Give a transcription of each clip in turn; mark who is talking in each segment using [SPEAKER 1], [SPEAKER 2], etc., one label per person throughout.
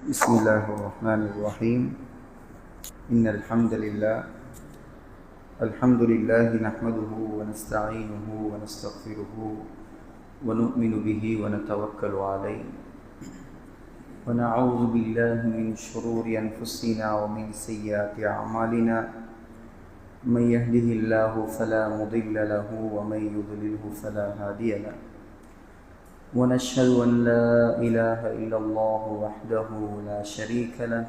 [SPEAKER 1] بسم الله الرحمن الرحيم إن الحمد لله نحمده ونستعينه ونستغفره ونؤمن به ونتوكل عليه ونعوذ بالله من شرور أنفسنا ومن سيئات أعمالنا من يهده الله فلا مضل له ومن يضلله فلا هادي له ونشهد أن لا إله إلا الله وحده لا شريك له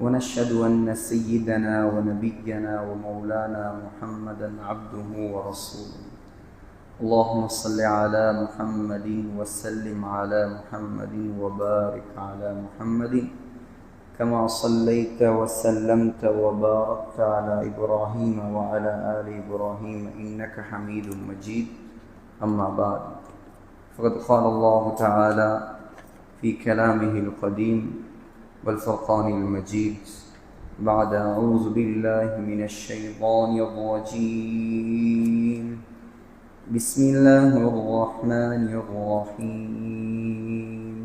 [SPEAKER 1] ونشهد أن سيدنا ونبينا ومولانا محمدا عبده ورسوله اللهم صل على محمد وسلم على محمد وبارك على محمد كما صليت وسلمت وباركت على إبراهيم وعلى آل إبراهيم إنك حميد مجيد أما بعد فقد قال الله تعالى في كلامه القديم والفرقان المجيد بعد أعوذ بالله من الشيطان الرجيم بسم الله الرحمن الرحيم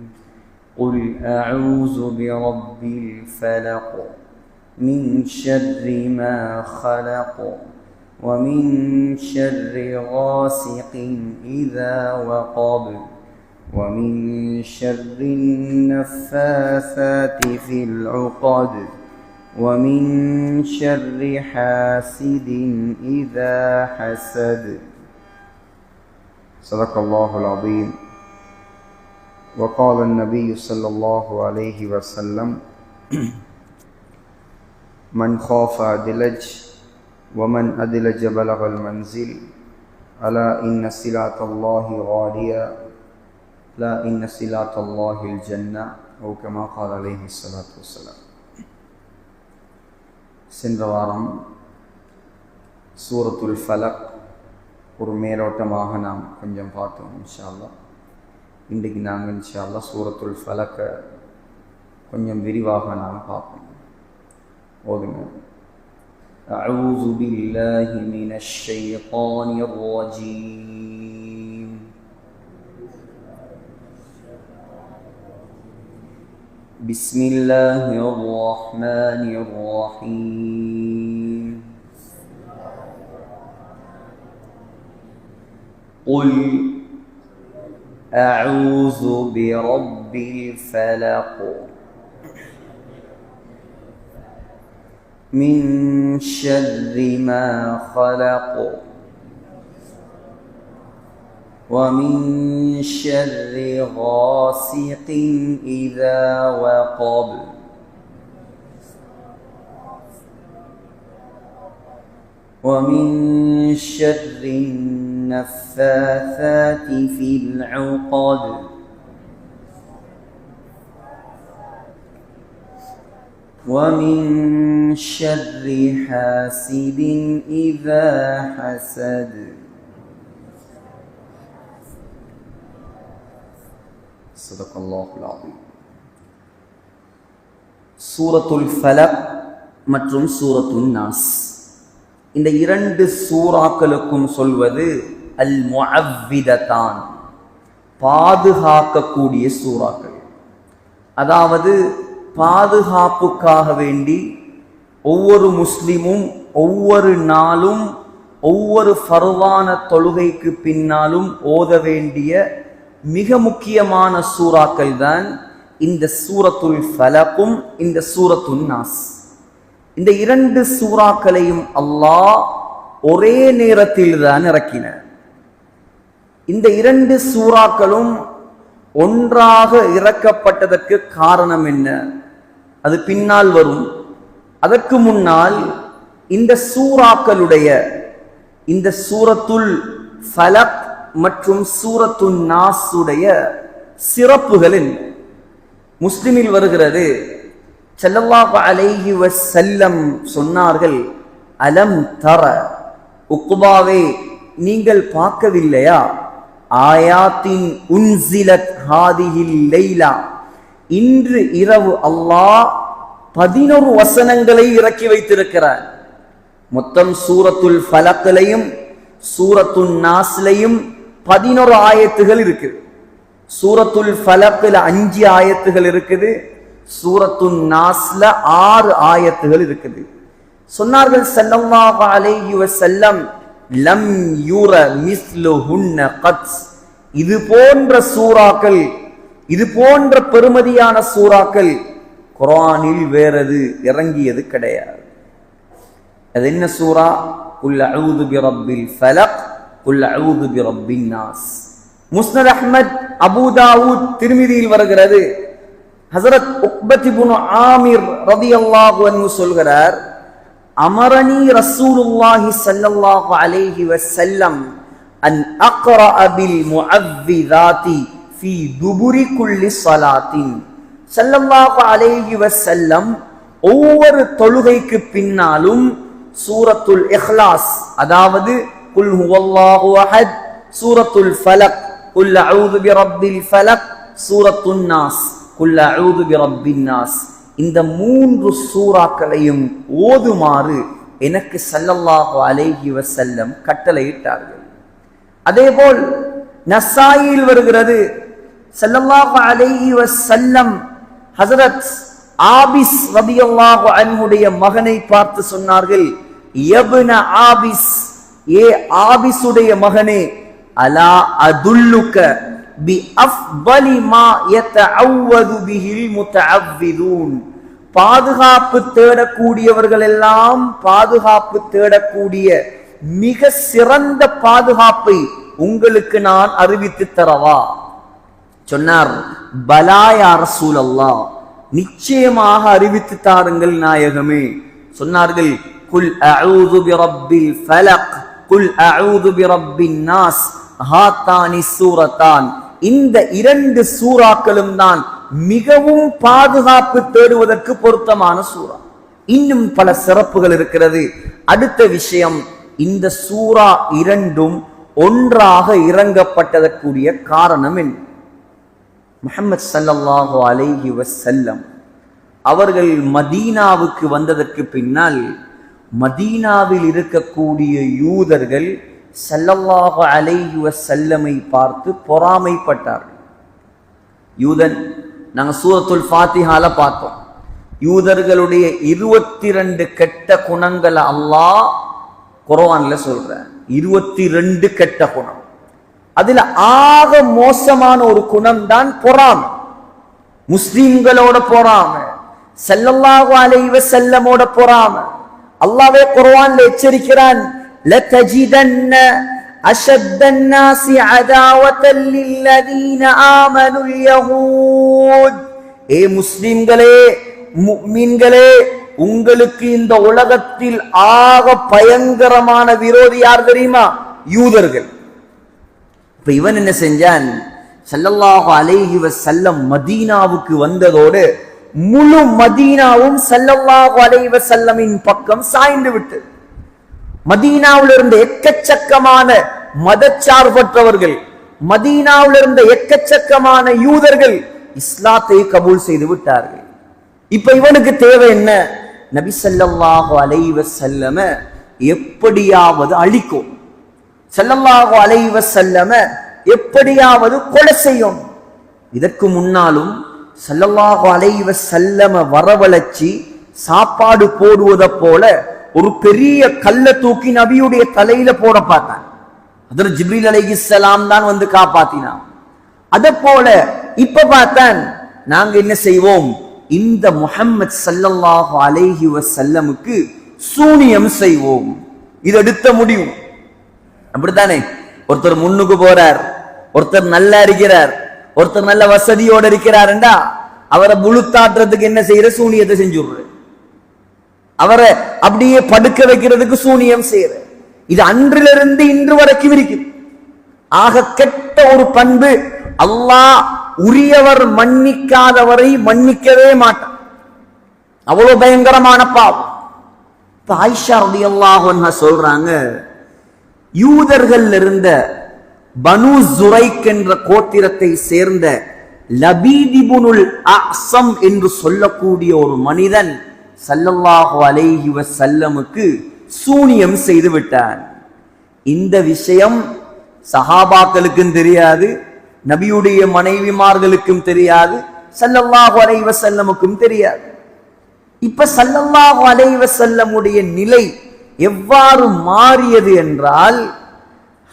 [SPEAKER 1] قل أعوذ برب الفلق من شر ما خلق ومن شر غاسق إذا وقب ومن شر النفاثات في العقد ومن شر حاسد إذا حسد صدق الله العظيم. وقال النبي صلى الله عليه وسلم من خاف أدلج ومن أدلج بلغ المنزل ألا إن سلعة الله غالية لا إن سلعة الله الجنة أو كما قال عليه الصلاة والسلام. சென்ற வாரம் சூரத்துல் ஃபலக் ஒரு மேலோட்டமாக நாம் கொஞ்சம் பார்த்தோம் இன்ஷா அல்லாஹ். இன்றைக்கு நாங்கள் இன்ஷா அல்லாஹ் சூரத்துல் ஃபலக்கை கொஞ்சம் விரிவாக நாம் பார்ப்போம். ஓதுங்க. أعوذ بالله من الشيطان الرجيم بسم الله الرحمن الرحيم قل أعوذ برب الفلق من شر ما خلق ومن شر غاسق إذا وقب ومن شر النفاثات في العقد ومن شر حاسد إذا حسد صدق الله العظيم. சூரத்துல் ஃபலக் மற்றும் சூரத்துன் நாஸ், இந்த இரண்டு சூறாக்களுக்கும் சொல்வது அல் முஅவ்விததான், பாதுகாக்கக்கூடிய சூறாக்கள். அதாவது பாதுகாப்புக்காக வேண்டி ஒவ்வொரு முஸ்லிமும் ஒவ்வொரு நாளும் ஒவ்வொரு ஃபர்வான தொழுகைக்கு பின்னாலும் ஓத வேண்டிய மிக முக்கியமான சூறாக்கள் தான் இந்த சூரத்துல் ஃபலக்கும் இந்த சூரத்துன் நாஸ். இந்த இரண்டு சூறாக்களையும் அல்லாஹ் ஒரே நேரத்தில் தான் இறக்கினார். இந்த இரண்டு சூறாக்களும் ஒன்றாக இறக்கப்பட்டதற்கு காரணம் என்ன? அது பின்னால் வரும். அதற்கு முன்னால் இந்த சூறாக்களுடைய, இந்த சூரத்துல் ஃபலக் மற்றும் சூரத்துன் நாஸுடைய சிறப்புகள் என்ன? முஸ்லிமில் வருகிறது, ஸல்லல்லாஹு அலைஹி வஸல்லம் சொன்னார்கள், அலம் தர, உக்பாவே நீங்கள் பார்க்கவில்லையா, ஆயாத்தின் உன்சிலத் ஹாதிஹில் லைலா, இன்று இரவு அல்லாஹ் 11 வசனங்களை இறக்கி வைத்திருக்கிறார். மொத்தம் சூரத்துல் ஃபலக்லையும் சூரத்துன் நாஸ்லையும் 11 ஆயத்துகள் இருக்குது. சூரத்துல் ஃபலக்ல 5 ஆயத்துகள் இருக்குது, சூரத்துன் நாஸ்ல 6 ஆயத்துகள் இருக்குது. சொன்னார்கள் ஸல்லல்லாஹு அலைஹி வஸல்லம், லம் யுர மிஸ்லுஹுன்ன கத், இது போன்ற சூறாக்கள், இது போன்ற பெருமதியான சூறாக்கள் குர்ஆனில் வேறது இறங்கியது கிடையாது. அது என்ன சூரா? குல் அஊது பிரப்பில் ஃபலக், குல் அஊது பிரப்பின் நாஸ். முஸ்னத் அஹ்மத், அபூ தாவூத், திர்மிதியில் வருகிறது. ஹஸரத் உக்பத் இப்னு ஆமிர் ரலியல்லாஹு அன்ஹு சொல்கிறார், அமரனி ரசூலுல்லாஹி ஸல்லல்லாஹு அலைஹி வஸல்லம் அன் அக்ரா பில் முஅவ்விதாத்தி ஃபீ துபுரி குல்லி ஸலாத்தின். ஸல்லல்லாஹு அலைஹி வஸல்லம் ஒவ்வொரு தொழுகைக்கு பின்னாலும் சூரத்துல் இக்லாஸ், அதாவது குல் ஹுவல்லாஹு அஹத், சூரத்துல் ஃபலக், குல் அஊது பிரப்பில் ஃபலக், சூரத்துன் நாஸ், குல் அஊது பிரப்பின் நாஸ், இந்த 3 சூறாக்களையும் ஓதுமாறு எனக்கு ஸல்லல்லாஹு அலைஹி வஸல்லம் கட்டளையிட்டார்கள். அதேபோல் நஸாயில் வருகிறது, ஸல்லல்லாஹு அலைஹி வஸல்லம் ஹஸரத் ஆபிஸ் ரலியல்லாஹு அன்ஹுடைய மகனை பார்த்து சொன்னார்கள், யப்ன ஆபிஸ், ஏ ஆபிஸுடைய மகனே, அலா அதுல்லுக பி அஃதலி மா யதஅவது பிஹில் முதஅவ்விதூன். பாதுகாப்பு தேடக்கூடியவர்கள் எல்லாம் பாதுகாப்பு தேடக்கூடிய மிக சிறந்த பாதுகாப்பை உங்களுக்கு நான் அறிவித்து தரவா? சொன்னார், பலா யா ரசூலல்லாஹ், நிச்சயமாக அறிவித்து தாருங்கள் நாயகமே. சொன்னார்கள், குல் அஊது பிரப்பில் ஃபலக், குல் அஊது பிரப்பின் நாஸ், ஹாத்தானி சூரத்தான், இந்த 2 சூறாக்களும் தான் மிகவும் பாதுகாப்பு தேடுவதற்கு பொருத்தமான சூறா. இன்னும் பல சிறப்புகள் இருக்கிறது. அடுத்த விஷயம், இந்த சூறா 2ம் ஒன்றாக இறங்கப்பட்டதற்குரிய காரணம் என்ன? முஹம்மது ஸல்லல்லாஹு அலைஹி வஸல்லம் அவர்கள் மதீனாவுக்கு வந்ததற்கு பின்னால் மதீனாவில் இருக்கக்கூடிய யூதர்கள் ஸல்லல்லாஹு அலைஹி வஸல்லமை பார்த்து பொறாமைப்பட்டார்கள். யூதன், நாங்கள் சூரத்துல் ஃபாத்திஹால பார்த்தோம், யூதர்களுடைய 22 கெட்ட குணங்களை அல்லாஹ் குர்ஆன்ல சொல்றார். 22 கெட்ட குணம். அதுல ஆக மோசமான ஒரு குணம் தான் பொறாமை. முஸ்லிம்களோட பொறாமை, ஸல்லல்லாஹு அலைஹி வஸல்லமோட பொறாமை. அல்லாஹ்வே குர்ஆன்ல எச்சரிக்கிறான், லதஜிதன்ன அஷத்தன் நாஸி அதாவத்தல் லில்லதீன ஆமனுல் யஹூத். ஏ முஸ்லிம்களே, முஃமின்களே, உங்களுக்கு இந்த உலகத்தில் ஆக பயங்கரமான விரோதி யார் தெரியுமா? யூதர்கள். இப்ப இவன் என்ன செஞ்சான்? ஸல்லல்லாஹு அலைஹி வஸல்லம் மதீனாவுக்கு வந்ததோடு முழு மதீனாவும் ஸல்லல்லாஹு அலைஹி வஸல்லமின் பக்கம் சாய்ந்து விட்டது. மதீனாவில் இருந்த எக்கச்சக்கமான மதச்சார்பற்றவர்கள், மதீனாவில் இருந்த எக்கச்சக்கமான யூதர்கள் இஸ்லாத்தை கபூல் செய்து விட்டார்கள். இப்ப இவனுக்கு தேவை என்ன? நபி ஸல்லல்லாஹு அலைஹி வஸல்லம எப்படியாவது அழிக்கும், ஸல்லல்லாஹு அலைஹி வஸல்லம எப்படியாவது கொலை செய்யும். இதற்கு முன்னாலும் ஸல்லல்லாஹு அலைஹி வஸல்லம வரவழைச்சி சாப்பாடு போடுவதை போல ஒரு பெரிய கல்ல தூக்கி நபியுடைய தலையில போட பார்த்தான். ஹஜ்ரத் ஜிப்ரீல் அலைஹிஸ்ஸலாம் தான் வந்து காப்பாத்தினான். அத போல இப்ப பார்த்தான், நாங்க என்ன செய்வோம்? இந்த முஹம்மது ஸல்லல்லாஹு அலைஹி வஸல்லமுக்கு சூனியம் செய்வோம். இது எடுத்த முடியும். அப்படித்தானே? ஒருத்தர் முன்னுக்கு போறார், ஒருத்தர் நல்லா இருக்கிறார், ஒருத்தர் நல்ல வசதியோட இருக்கிறாருண்டா அவரை முழுத்தாட்டுறதுக்கு என்ன செய்யற? சூனியத்தை செஞ்சுடுற. அவரை அப்படியே படுக்க வைக்கிறதுக்கு சூனியம் செய்யற. இது அன்றிலிருந்து இன்று வரைக்கும் இருக்குது. ஆக கெட்ட ஒரு பண்பு. அல்லாஹ் உரியவர் மன்னிக்காதவரை மன்னிக்கவே மாட்டான். அவ்வளவு பயங்கரமான பாவம். இப்ப ஆயிஷா ரலியல்லாஹு அன்ஹா சொல்றாங்க, யூதர்கள் இருந்த பனு ஜுரைக் என்ற கோத்திரத்தை சேர்ந்த லபீத் இப்னுல் அஸம் என்று சொல்லக்கூடிய ஒரு மனிதன் ஸல்லல்லாஹு அலைஹி வஸல்லமுக்கு சூனியம் செய்து விட்டான். இந்த விஷயம் சஹாபாக்களுக்கும் தெரியாது, நபியுடைய மனைவிமார்களுக்கும் தெரியாது,
[SPEAKER 2] ஸல்லல்லாஹு அலைஹி வஸல்லமுக்கும் தெரியாது. இப்ப ஸல்லல்லாஹு அலைஹி வஸல்லமுடைய நிலை எவ்வாறு மாறியது என்றால்,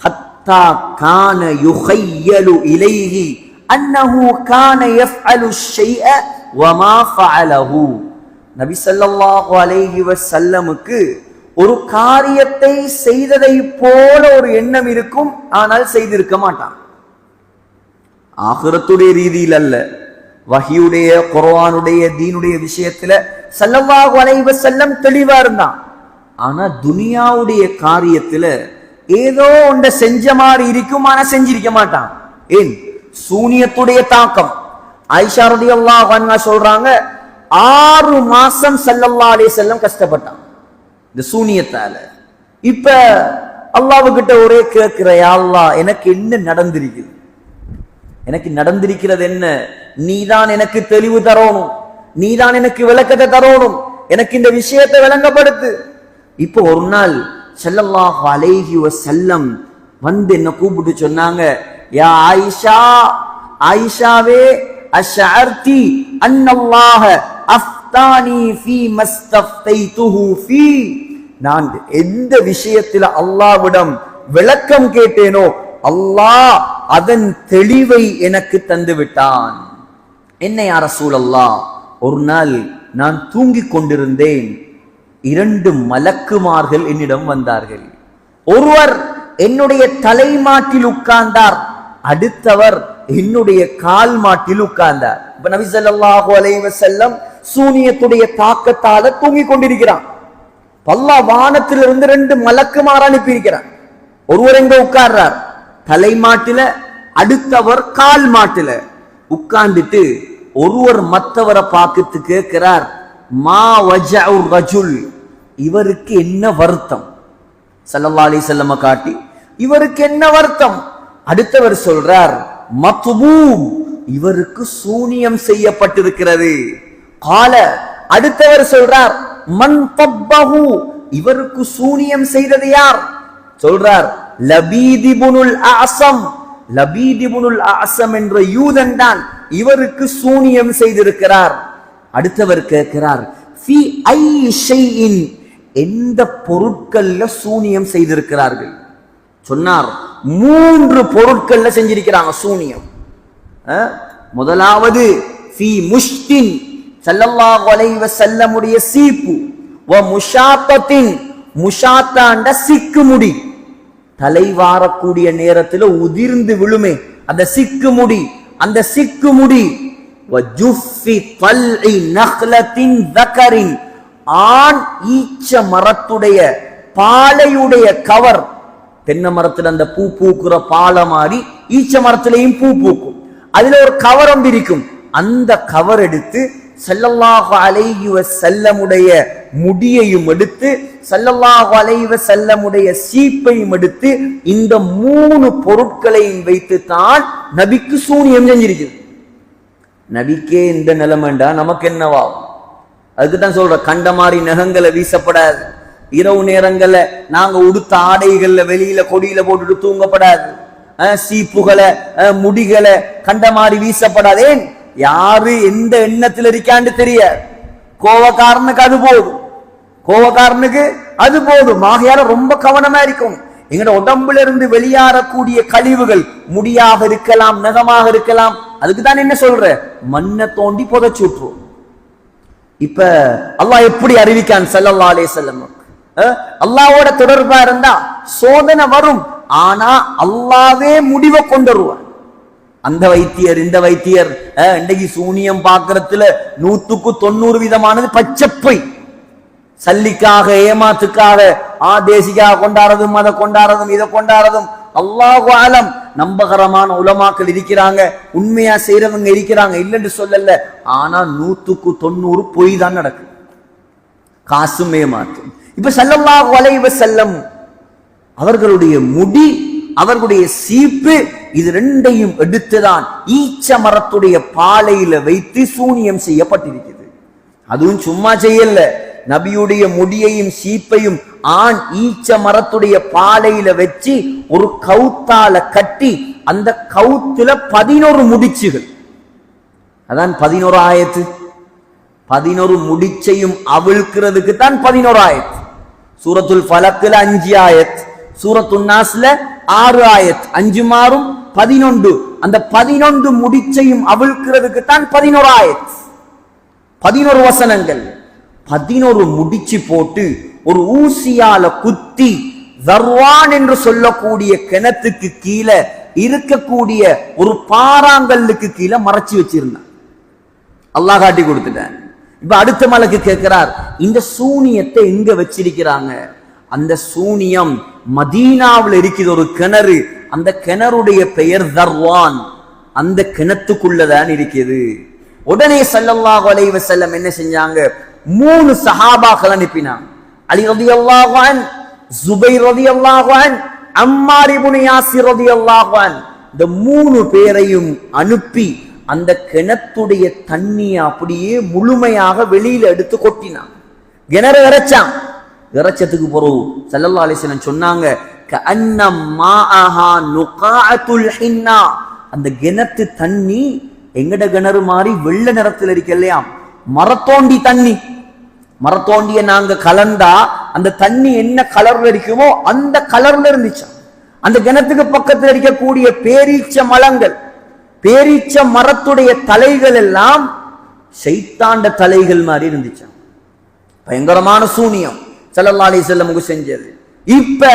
[SPEAKER 2] ஹத்தா கான யுஹய்யலு இலைஹி அன்னஹு கான யஃஅலு ஷைஅ வமா ஃபஅலஹு. நபி ஸல்லல்லாஹு அலைஹி வஸல்லமுக்கு ஒரு காரியத்தை செய்ததை போல ஒரு எண்ணம் இருக்கும், ஆனால் செய்திருக்க மாட்டான். ஆகிரத்துடைய ரீதியில் அல்ல, வஹியுடைய குர்ஆனுடைய தீனுடைய விஷயத்துல ஸல்லல்லாஹு அலைஹி வஸல்லம் தெளிவா இருந்தான். ஆனா துனியாவுடைய காரியத்துல ஏதோ ஒன்றை செஞ்ச மாதிரி இருக்கும், ஆனா செஞ்சிருக்க மாட்டான். ஏன்? சூனியத்துடைய தாக்கம். ஆயிஷா ரலியல்லாஹு அன்ஹா சொல்றாங்க, 6 மாசம் ஸல்லல்லாஹு அலைஹி வஸல்லம் கஷ்டப்பட்டான் இந்த சூனியத்தால. இப்ப அல்லாஹ்கிட்ட ஒரே கேட்கிற, யா அல்லாஹ், எனக்கு என்ன நடந்திருக்குது? எனக்கு நடந்திருக்கிறது என்ன? நீதான் எனக்கு தெளிவு தரணும், நீதான் எனக்கு விளக்கத்தை தரணும், எனக்கு இந்த விஷயத்தை விளங்கப்படுத்து. இப்போ ஒரு நாள் ஸல்லல்லாஹு அலைஹி வஸல்லம் வந்து என்ன கூப்பிட்டு சொன்னாங்க, யா ஆயிஷா, ஆயிஷாவே, அஷ்அர்தி அன்னல்லாஹ அஃப்தானி ஃபீ மஸ்தஃதைதுஹு ஃபீ. நான் எந்த விஷயத்தில் அல்லாஹ்விடம் விளக்கம் கேட்டேனோ அல்லாஹ் அதன் தெளிவை எனக்கு தந்து விட்டான். என்ன யா ரசூலல்லாஹ்? ஒரு நாள் நான் தூங்கிக் கொண்டிருந்தேன், 2 மலக்குமார்கள் என்னிடம் வந்தார்கள். ஒருவர் என்னுடைய தலைமாட்டில் உட்கார்ந்தார், அடுத்தவர் என்னுடைய கால் மாட்டில் உட்கார்ந்தார். இப்ப நபி ஸல்லல்லாஹு அலைஹி வஸல்லம் சூனியத்துடைய தாக்கத்தால தூங்கிக் கொண்டிருக்கிறான். அல்லாஹ் வானத்திலிருந்து 2 மலக்குமார் அனுப்பி இருக்கிறான். ஒருவர் எங்க உட்கார்றார்? தலைமாட்டில, அடுத்தவர் கால் மாட்டில உட்கார்ந்துட்டு ஒருவர் மற்றவரை பார்த்து கேட்கிறார், மா வஜஉ ரஜுல், இவருக்கு என்ன வருத்தம்? ஸல்லல்லாஹு அலைஹி வஸல்லம் காட்டி, இவருக்கு என்ன வருத்தம்? அடுத்தவர் சொல்றார், மத்பூப், இவருக்கு சூனியம் செய்யப்பட்டிருக்கிறது. கால, அடுத்தவர் சொல்றார், மன் தப்பஹு, இவருக்கு சூனியம் செய்தது யார்? சொல்றார், லபீத் இப்னுல் அஅஸம், லபீத் இப்னுல் அஅஸம் என்ற யூதன் தான் இவருக்கு சூனியம் செய்திருக்கிறார். அடுத்தவர் கேட்கிறார், ஃபி ஐ ஷைஇன், எந்த பொருட்கள்ல சூனியம் செய்திருக்கிறார்கள்? சொன்னார், 3 பொருட்கள்ல செஞ்சிருக்கிறாங்க சூனியம். முதலாவது ஃபி முஷ்தின், ஸல்லல்லாஹு அலைஹி வஸல்லமுடைய சீப்பு, வ முஷாத்தத்தின், முஷாத்தாண்ட சிக்கு முடி, தலை வாரக்கூடிய நேரத்தில் உதிர்ந்து விழுமே அந்த சிக்கு முடி, அந்த சிக்கு முடி, வ ஜுஃபி தல்இ நக்லத்தின் தக்கரின், ஆண் ஈச்ச மரத்துடைய பாலையுடைய கவர், தென்னை மரத்துல அந்த பூ பூக்குற பாலை மாதிரி ஈச்ச மரத்திலையும் பூ பூக்கும், அதுல ஒரு கவர் ஒன்று இருக்கும். அந்த கவர் எடுத்து ஸல்லல்லாஹு அலைஹி வஸல்லமுடைய முடியையும் எடுத்து, ஸல்லல்லாஹு அலைஹி வஸல்லமுடைய சீப்பையும் எடுத்து, இந்த 3 பொருட்களையும் வைத்து தான் நபிக்கு சூனியம் செஞ்சிருக்குது. நபிக்கே இந்த நிலைமைண்டா நமக்கு என்னவாகும்? அதுக்கு தான் சொல்ற, கண்ட மாதிரி நகங்களை வீசப்படாது, இரவு நேரங்கள்ல நாங்க உடுத்த ஆடைகள்ல வெளியில கொடியில போட்டுட்டு தூங்கப்படாது, சீப்புகளை முடிகளை கண்ட மாதிரி வீசப்படாது. ஏன்? யாரு எந்த எண்ணத்தில் இருக்கான்னு தெரியாது. கோவக்காரனுக்கு அது போதும், கோவக்காரனுக்கு அது போதும். ஆகையால ரொம்ப கவனமா இருக்கும். எங்கட உடம்புல இருந்து வெளியாறக்கூடிய கழிவுகள் முடியாக இருக்கலாம், நகமாக இருக்கலாம், அதுக்கு தான் என்ன சொல்ற, மண்ணை தோண்டி புதைச்சு விட்டுரும். இப்ப அல்லாஹ் எப்படி அறிவிக்கான் ஸல்லல்லாஹு அலைஹி வஸல்லம்? அல்லாஹ்வோட தொடர்பா இருந்தா சோதனை வரும், ஆனா அல்லாஹ்வே முடிவை கொண்டு வருவான். அந்த வைத்தியர் இந்த வைத்தியர் இன்னைக்கு சூனியம் பார்க்கறதுல 100க்கு 90 விதமானது பச்சப்பை, சல்லிக்காக ஏமாத்துக்காக தேசிக்காக கொண்டாடுறதும் அதை கொண்டாடுறதும் இதை கொண்டாடுறதும். அல்லாஹு ஆலம், நம்பகரமான உலமாக்கள் இருக்கிறாங்க, உண்மையா செய்யறவங்க இருக்கிறாங்க, இல்லைன்னு சொல்லல. ஆனா 100க்கு 90 பொய் தான் நடக்கு, காசும் ஏமாத்தும். இப்ப ஸல்லல்லாஹு அலைஹி வஸல்லம் அவர்களுடைய முடி, அவர்களுடைய சீப்பு, இது 2ஐயும் எடுத்துதான் ஈச்ச மரத்துடைய பாலையில வைத்து சூனியம் செய்யப்பட்டிருக்கிறது. அதுவும் சும்மா செய்யல, நபியுடைய முடியையும் சீப்பையும் ஆண் ஈச்ச மரத்துடைய பாலையில வச்சு ஒரு கவுத்தால கட்டி, அந்த கவுத்துல 11 முடிச்சுகள், அதான் 11 ஆயத்து. 11 முடிச்சையும் அவிழ்க்கிறதுக்கு தான் 11 ஆயத். சூரத்துல் ஃபலக்ல 5 ஆயத், சூரத்துன் நாஸ்ல 6 ஆயத், 5 மாறும் 11. அந்த 11 முடிச்சையும் அவிழ்க்கிறதுக்கு தான் 11 ஆயத், 11 வசனங்கள். 11 முடிச்சு போட்டு ஒரு ஊசியால குத்தி தர்வான் என்று சொல்லக்கூடிய கிணத்துக்கு கீழே இருக்கக்கூடிய ஒரு பாறாங்கல்லுக்கு கீழே மறைச்சு வச்சிருந்தான். அல்லாஹ் காட்டி கொடுத்துட்டான். இப்ப அடுத்த மலக்கு கேட்கிறார், இந்த சூனியத்தை எங்க வச்சிருக்கிறாங்க? அந்த சூனியம் மதீனாவில் இருக்குது ஒரு கிணறு, அந்த கிணறுடைய பெயர் தர்வான், அந்த கிணத்துக்குள்ளதான் இருக்குது. உடனே ஸல்லல்லாஹு அலைஹி வஸல்லம் என்ன செஞ்சாங்க? 3 சஹாபாக்கள் அனுப்பினாங்க. அலி ரலியல்லாஹு அன்ஹு, ஜுபைர் ரலியல்லாஹு அன்ஹு, அம்மார் இப்னு யாசிர் ரலியல்லாஹு அன்ஹு, இந்த 3 பேரையும் அனுப்பி அந்த கிணத்துடைய தண்ணியை அப்படியே முழுமையாக வெளியில எடுத்து கொட்டினான். கிணறு இறைச்சான். இறைச்சத்துக்கு பிறகு ஸல்லல்லாஹு அலைஹி வஸல்லம் சொன்னாங்க, கஅன்ன மாஅஹா நுகாஅத்துல் ஹின்னா, அந்த கிணத்து தண்ணி எங்கட கிணறு மாதிரி வெள்ளை நிறத்தில் இருக்கலையாம், மரத்தோண்டி தண்ணி. மரத்தோண்டிய நாங்க கலந்தா அந்த தண்ணி என்ன கலர்ல இருக்குமோ அந்த கலர்ல இருந்துச்சாம். அந்த கிணத்துக்கு பக்கத்தில் இருக்கக்கூடிய பேரீச்ச மலங்கள், பேரீச்ச மரத்துடைய தலைகள் எல்லாம் ஷைத்தாண்ட தலைகள் மாதிரி இருந்துச்சாம். பயங்கரமான சூனியம் ஸல்லல்லாஹு அலைஹி வஸல்லம் செஞ்சது. இப்ப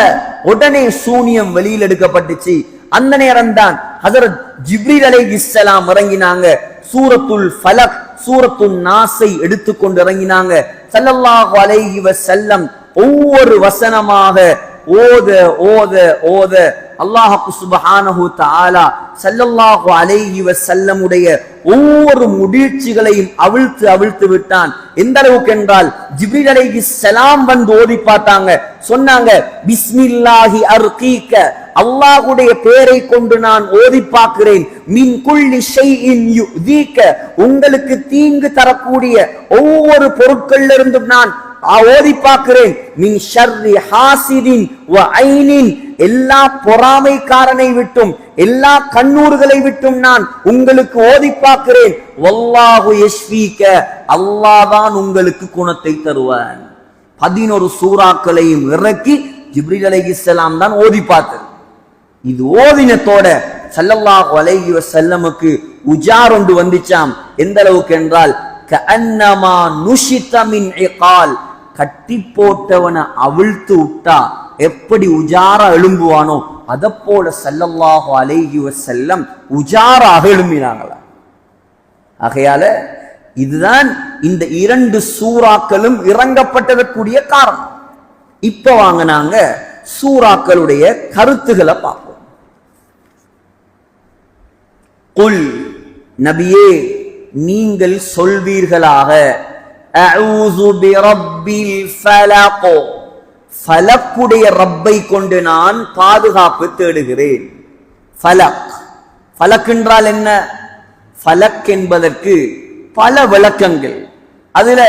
[SPEAKER 2] உடனே சூனியம் வெளியில் எடுக்கப்பட்டுச்சு. அந்த நேரம் தான் ஹஜ்ரத் ஜிப்ரீல் அலைஹிஸ்ஸலாம் இறங்கினாங்க. சூரத்துல் ஃபலக், சூரத்துன் நாஸை எடுத்துக்கொண்டு இறங்கினாங்க. ஸல்லல்லாஹு அலைஹி வஸல்லம் ஒவ்வொரு வசனமாக ஓத ஓத ஓத அல்லாஹ் சுப்ஹானஹு தஆலா ஸல்லல்லாஹு அலைஹி வஸல்லமுடைய ஒவ்வொரு முடிச்சுகளையும் அவிழ்த்து அவிழ்த்து விட்டான். எந்த அளவுக்கு என்றால் ஜிப்ரீல் அலைஹிஸ்ஸலாம் வந்து ஓதி பார்த்தாங்க. சொன்னாங்க, பிஸ்மில்லாஹி அர்கீக, அல்லாஹ்வுடைய பெயரை கொண்டு நான் ஓதி பார்க்கிறேன். மின் குல்லி ஷைஇன் யுதீக, உங்களுக்கு தீங்கு தரக்கூடிய ஒவ்வொரு பொருட்களில் இருந்தும் நான் ஓதி பார்க்கிறேன். மின் ஷர்ரி ஹாசிதின் வ ஐனின், எல்லா பொறாமைக்காரனை விட்டும் எல்லா கண்ணூர்களை விட்டும் நான் உங்களுக்கு ஓதி பார்க்கிறேன். வல்லாஹு யஷ்ஃபீக, அல்லாஹ் தான் உங்களுக்கு குணத்தை தருவான். 11 சூறாக்களையும் இறக்கி ஜிப்ரீல் அலைஹிஸ்ஸலாம் தான் ஓதி பார்த்தது. இது ஓதினத்தோட ஸல்லல்லாஹு அலைஹி வஸல்லமுக்கு உஜார் ஒன்று வந்துச்சாம். எந்த அளவுக்கு என்றால் கஅன்னமா நுஷித மின் இகால், கட்டி போட்டவனை அவிழ்த்து விட்டா எப்படி உஜாரா எழும்புவானோ அத போல ஸல்லல்லாஹு அலைஹி வஸல்லம் உஜாராக எழும்பினாங்களா. ஆகையால இதுதான் இந்த 2 சூறாக்களும் இறங்கப்பட்டதற்குரிய காரணம். இப்ப வாங்க நாங்க சூறாக்களுடைய கருத்துக்களை பார்ப்போம். குல், நபியே நீங்கள் சொல்வீர்களாக, அஊது பிரப்பில் ஃபலக், ஃபலக்குடைய ரப்பை கொண்டு நான் பாதுகாப்பு தேடுகிறேன். ஃபலக், ஃபலக் என்றால் என்ன? ஃபலக் என்பதற்கு பல விளக்கங்கள். அதுல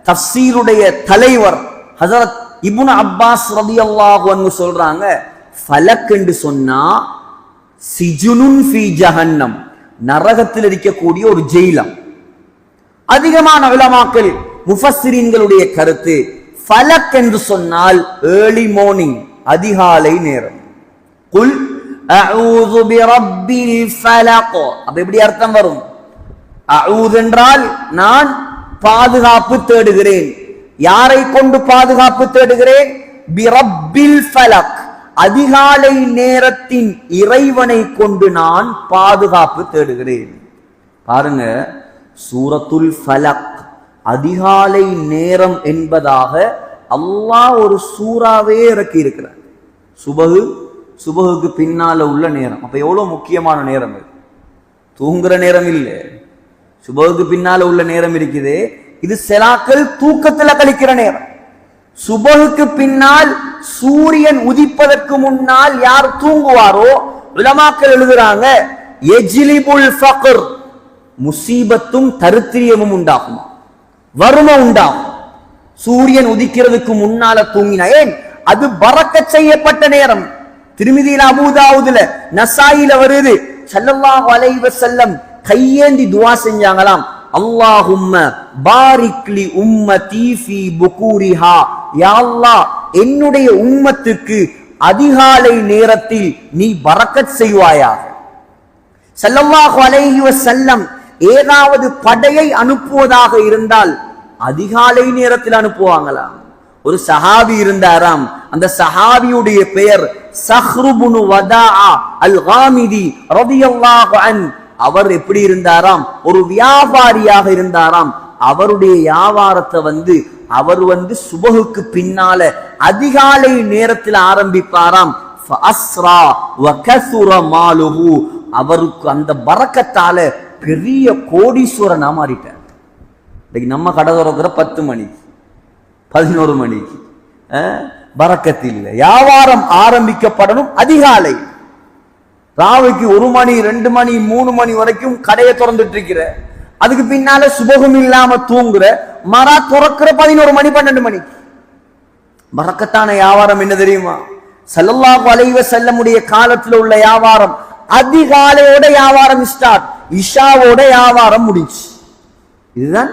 [SPEAKER 2] தஃப்சீருடைய தலைவர் ஹஜரத் இப்னு அப்பாஸ் ரலியல்லாஹு அன்ஹு சொல்றாங்க, ஃபலக் என்று சொன்னா சிஜுனுன் ஃபீ ஜஹன்னம், நரகத்தில் இருக்கக்கூடிய ஒரு ஜெயிலம். அதிகமான உலமாக்கள் முஃபஸ்ஸிரீன்களுடைய கருத்து, ஃபலக் என்று சொன்னால் ஏர்லி மார்னிங், அதிகாலை நேரம். குல் அஊது பிரப்பில் ஃபலக், அப்ப எப்படி அர்த்தம் வரும்? அஊது என்றால் நான் பாதுகாப்பு தேடுகிறேன். யாரை கொண்டு பாதுகாப்பு தேடுகிறேன்? பிரப்பில் ஃபலக், அதிகாலை நேரத்தின் இறைவனை கொண்டு நான் பாதுகாப்பு தேடுகிறேன். பாருங்க, சூரத்துல் ஃபலக் அதிகாலை நேரம் என்பதாக அல்லாஹ் ஒரு சூறாவே இறக்கி இருக்கிறார். சுபகுக்கு பின்னால உள்ள நேரம். அப்ப எவ்வளவு முக்கியமான நேரம் இது. தூங்குற நேரம் இல்லை, சுபகுக்கு பின்னால உள்ள நேரம் இருக்குது. இது செலாக்கள் தூக்கத்துல கழிக்கிற நேரம். சுபகுக்கு பின்னால் சூரியன் உதிப்பதற்கு முன்னால் யார் தூங்குவாரோ உலமாக்கள் எழுதுறாங்க, யஜ்லிபுல் ஃபக்ர், முசீபத்தும் தரித்திரியமும் உண்டாகும், வறுமை உண்டாகும். சூரியன் உதிக்கிறதுக்கு முன்னால தூங்கினா, ஏன் அது பரக்கத் செய்யப்பட்ட நேரம். திருமிதியில, அபூதாவுதுல, நசாயில வருது, ஸல்லல்லாஹு அலைஹி வஸல்லம் கையேந்தி துவா செஞ்சாங்களாம். அல்லாஹும்ம பாரிக்லி உம்மதி ஃபீ புகூரிஹா, யா அல்லாஹ் என்னுடைய உம்மத்துக்கு அதிகாலை நேரத்தில் நீ பரக்கத் செய்வாயாக. ஸல்லல்லாஹு அலைஹி வஸல்லம் ஏதாவது படையை அனுப்புவதாக இருந்தால் அதிகாலை நேரத்தில் அனுப்புவாங்களா? ஒரு சஹாபி இருந்தாராம், அந்த சஹாபியுடைய பெயர் ஸஹ்ரு இப்னு வதாஅ அல் காமிதி ரலியல்லாஹு அன்ஹு. அவர் எப்படி இருந்தாராம்? ஒரு வியாபாரியாக இருந்தாராம். அவருடைய வியாபாரத்தை அவர் சுபஹுக்கு பின்னால அதிகாலை நேரத்தில் ஆரம்பிப்பாராம். ஃபஅஸ்ரா வகஸுர மாலுஹு, அவருக்கு அந்த பரக்கத்தால பெரிய கோடீஸ்வரனா மாறிட்டார். இன்னைக்கு நம்ம கடை திறக்கிற 10 மணிக்கு 11 மணிக்கு பரக்கத்து இல்லை. வியாபாரம் ஆரம்பிக்கப்படணும் அதிகாலை. ராவுக்கு 1 மணி 2 மணி 3 மணி வரைக்கும் கடையை திறந்துட்டு இருக்கிற, அதுக்கு பின்னால சுபகம் இல்லாம தூங்குற, மரா துறக்கிற 11 மணி 12 மணிக்கு. பரக்கத்தான வியாபாரம் என்ன தெரியுமா? ஸல்லல்லாஹு அலைஹி வஸல்லமுடைய காலத்துல உள்ள வியாபாரம் அதிகாலையோட வியாபாரம் ஸ்டார்ட், இஷாவோட வியாபாரம் முடிஞ்சு. இதுதான்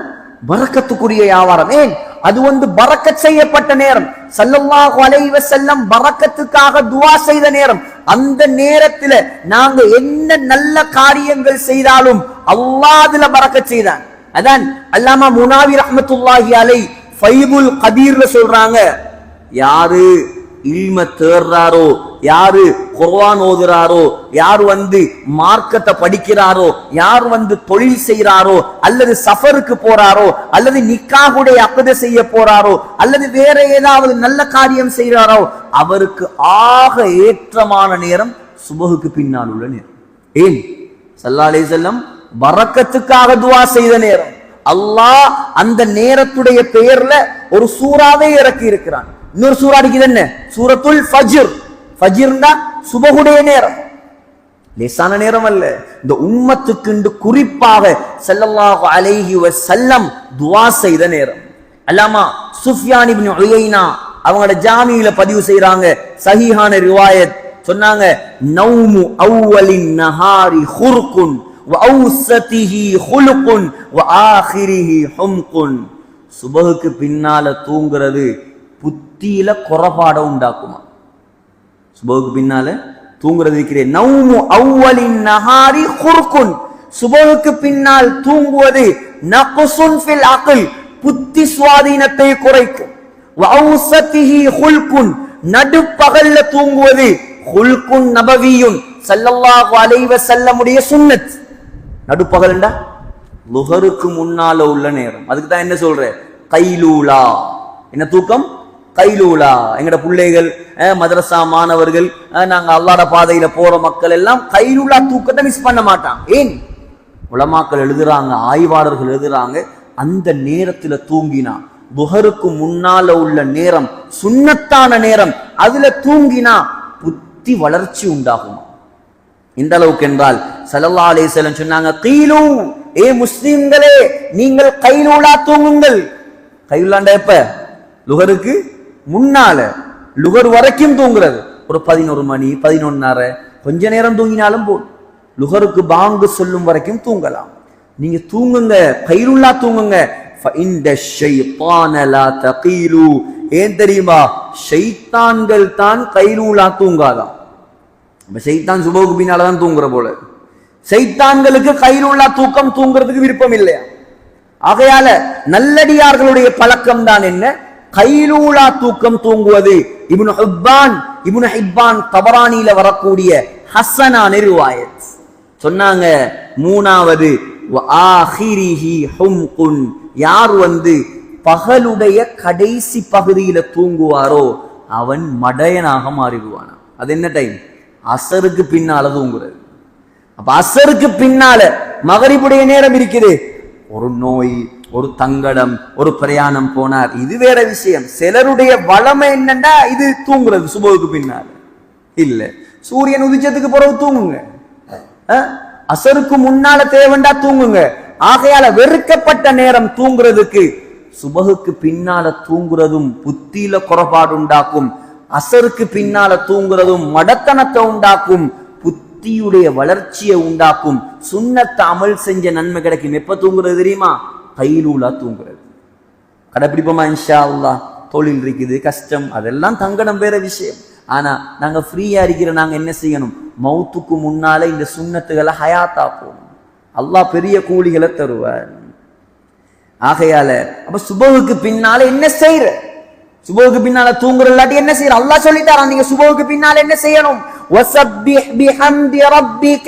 [SPEAKER 2] பரக்கத்துக்குரிய வியாபாரம். ஏன்? அது பரக்கத் செய்யப்பட்ட நேரம். ஸல்லல்லாஹு அலைஹி வஸல்லம் பரக்கத்துக்காக துஆ செய்த நேரம். அந்த நேரத்துல நாங்க என்ன நல்ல காரியங்கள் செய்தாலும் அல்லாஹ் அதுல பரக்கத் செய்தான். அதான் அல்லாமா முனாவி ரஹ்மத்துல்லாஹி அலைஹி ஃபைதுல் கதீர்ல சொல்றாங்க, யாரு இல்ம தேர்றாரோ, யாரு குர்ஆன் ஓதுறாரோ, யார் மார்க்கத்தை படிக்கிறாரோ, யார் தொழில் செய்யறாரோ, அல்லது சஃபருக்கு போறாரோ, அல்லது நிக்காஹுடைய அக்து செய்ய போறாரோ, அல்லது வேற ஏதாவது நல்ல காரியம் செய்யறாரோ, அவருக்கு ஆக ஏற்றமான நேரம் சுபஹுக்கு பின்னால் உள்ள நேரம். ஏன்? ஸல்லல்லாஹு அலைஹி வஸல்லம் பரக்கத்துக்காக துஆ செய்த நேரம். அல்லாஹ் அந்த நேரத்துடைய பெயர்ல ஒரு சூறாவே இறக்கி இருக்கிறான். இன்னொரு சூறா இருக்குது, என்ன? சூரத்துல் ஃபஜ்ர். ஃபஜ்ர்னா சுபஹுடைய நேரம், லேசான நேரம் அல்ல. இந்த உம்மத்துக்கு குறிப்பாக ஸல்லல்லாஹு அலைஹி வஸல்லம் துஆ செய்த நேரம். அல்லாமா சுஃப்யான் இப்னு உயைனா அவங்களோட ஜாமியில பதிவு செய்றாங்க, சஹீஹான ரிவாயத். சொன்னாங்க, நௌமு அவ்வலின் நஹாரி ஹுர்குன் வ அவ்ஸதிஹி ஹுலுகுன் வ ஆகிரிஹி ஹும்குன். சுபஹுக்கு பின்னால தூங்குறது புத்தியில குறைபாட உண்டாக்குமா? சுபஹுக்கு பின்னால தூங்குறது இருக்கிறேன். நௌமு அவ்வலின் நஹாரி ஹுர்குன், சுபஹுக்கு பின்னால் தூங்குவது நக்ஸுன் ஃபில் அக்ல், புத்தி சுவாதீனத்தை குறைக்கும். வ அவ்ஸதிஹி ஹுல்குன், நடுப்பகல்ல தூங்குவது ஹுல்குன் நபவியுன், ஸல்லல்லாஹு அலைஹி வஸல்லமுடைய சுன்னத். நடுப்பகல்ண்டா லுஹருக்கு முன்னால உள்ள நேரம். அதுக்கு தான் என்ன சொல்ற? கைலூலா. என்ன தூக்கம்? கைலூலா. எங்கட பிள்ளைகள், மதரசா மாணவர்கள், நாங்க அல்லாஹ்வுடைய பாதையில போற மக்கள் எல்லாம் கைலூலா தூக்கத்தை மிஸ் பண்ண மாட்டாங்க. ஏன்? உலமாக்கள் எழுதுறாங்க, ஆய்வாளர்கள் எழுதுறாங்க, அந்த நேரத்துல தூங்கினா, துஹருக்கு முன்னால உள்ள நேரம் சுன்னத்தான நேரம், அதுல தூங்கினா புத்தி வளர்ச்சி உண்டாகுமா? இந்த அளவுக்கு என்றால் ஸல்லல்லாஹு அலைஹி வஸல்லம் சொன்னாங்க, கீலு, ஏ முஸ்லிம்களே, நீங்கள் கைலூலா தூங்குங்கள். கைலூலாண்டா எப்ப? லுஹருக்கு முன்னால, லுஹர் வரைக்கும் தூங்குறது. ஒரு 11 மணி 11:30 கொஞ்ச நேரம் தூங்கினாலும் போதும். லுஹருக்கு பாங்கு சொல்லும் வரைக்கும் தூங்கலாம். நீங்க தூங்குங்க, கைலூலா தூங்குங்க. ஃபஇன்த ஷைத்தான லா தகீலு, ஏன் தெரியுமா? ஷைத்தான்கள் தான் கைலூலா தூங்காதான். ஷைத்தான் சுபஹுக்கு பின்னால தான் தூங்குற போல. ஷைத்தான்களுக்கு கைலூலா தூக்கம் தூங்குறதுக்கு விருப்பம் இல்லையா? ஆகையால நல்லடியார்களுடைய பழக்கம் தான் என்ன? கைலூலா தூக்கம் தூங்குவது. இப்னு ஹிப்பான் தபரானியில வரக்கூடிய ஹஸனான ரிவாயத். சொன்னாங்க, மூணாவது ஆஹிரிஹி ஹும்குன், யார் பகலுடைய கடைசி பகுதியில தூங்குவாரோ அவன் மடையனாக மாறிடுவான். அது என்ன டைம்? அசருக்கு பின்னால தூங்குறது. அப்ப அசருக்கு பின்னால மகரிபுடைய நேரம் இருக்குது. ஒரு நோய், ஒரு தங்கடம், ஒரு பிரயாணம் போனார், இது வேற விஷயம். சிலருடைய வளமை என்னன்னா இது தூங்குறது சுபஹுக்கு பின்னால இல்ல. சூரியன் உதிச்சதுக்கு பிறகு தூங்குங்க, அசருக்கு முன்னால தேவண்டா தூங்குங்க. ஆகையால வெறுக்கப்பட்ட நேரம் தூங்குறதுக்கு சுபஹுக்கு பின்னால தூங்குறதும் புத்தியில குறைபாடு உண்டாக்கும். அசருக்கு பின்னால தூங்குறதும் மடத்தனத்தை உண்டாக்கும், புத்தியுடைய வளர்ச்சியை உண்டாக்கும். சுன்னத்தை அமல் செஞ்ச நன்மை கிடைக்கும். எப்ப தூங்குறது தெரியுமா? கைலூலா தூங்குறது. கடைப்பிடிப்போமா? இன்ஷா அல்லாஹ். தொழில் இருக்குது, கஷ்டம், அதெல்லாம் தங்கடம் வேற விஷயம். ஆனா நாங்க ஃப்ரீயா இருக்கிற நாங்க என்ன செய்யணும்? மௌத்துக்கு முன்னால இந்த சுன்னத்துகளை ஹயாத்தாப்போம். அல்லாஹ் பெரிய கூலிகளை தருவார். ஆகையால அப்ப சுபஹுக்கு பின்னால என்ன செய்யற? சுபஹுக்கு பின்னால தூங்குற இல்லாட்டி என்ன செய்யற? அல்லாஹ் சொல்லிட்டாரா நீங்க சுபஹுக்கு பின்னால என்ன செய்யணும்? வஸப்பிஹ் பிஹம்தி ரப்பிக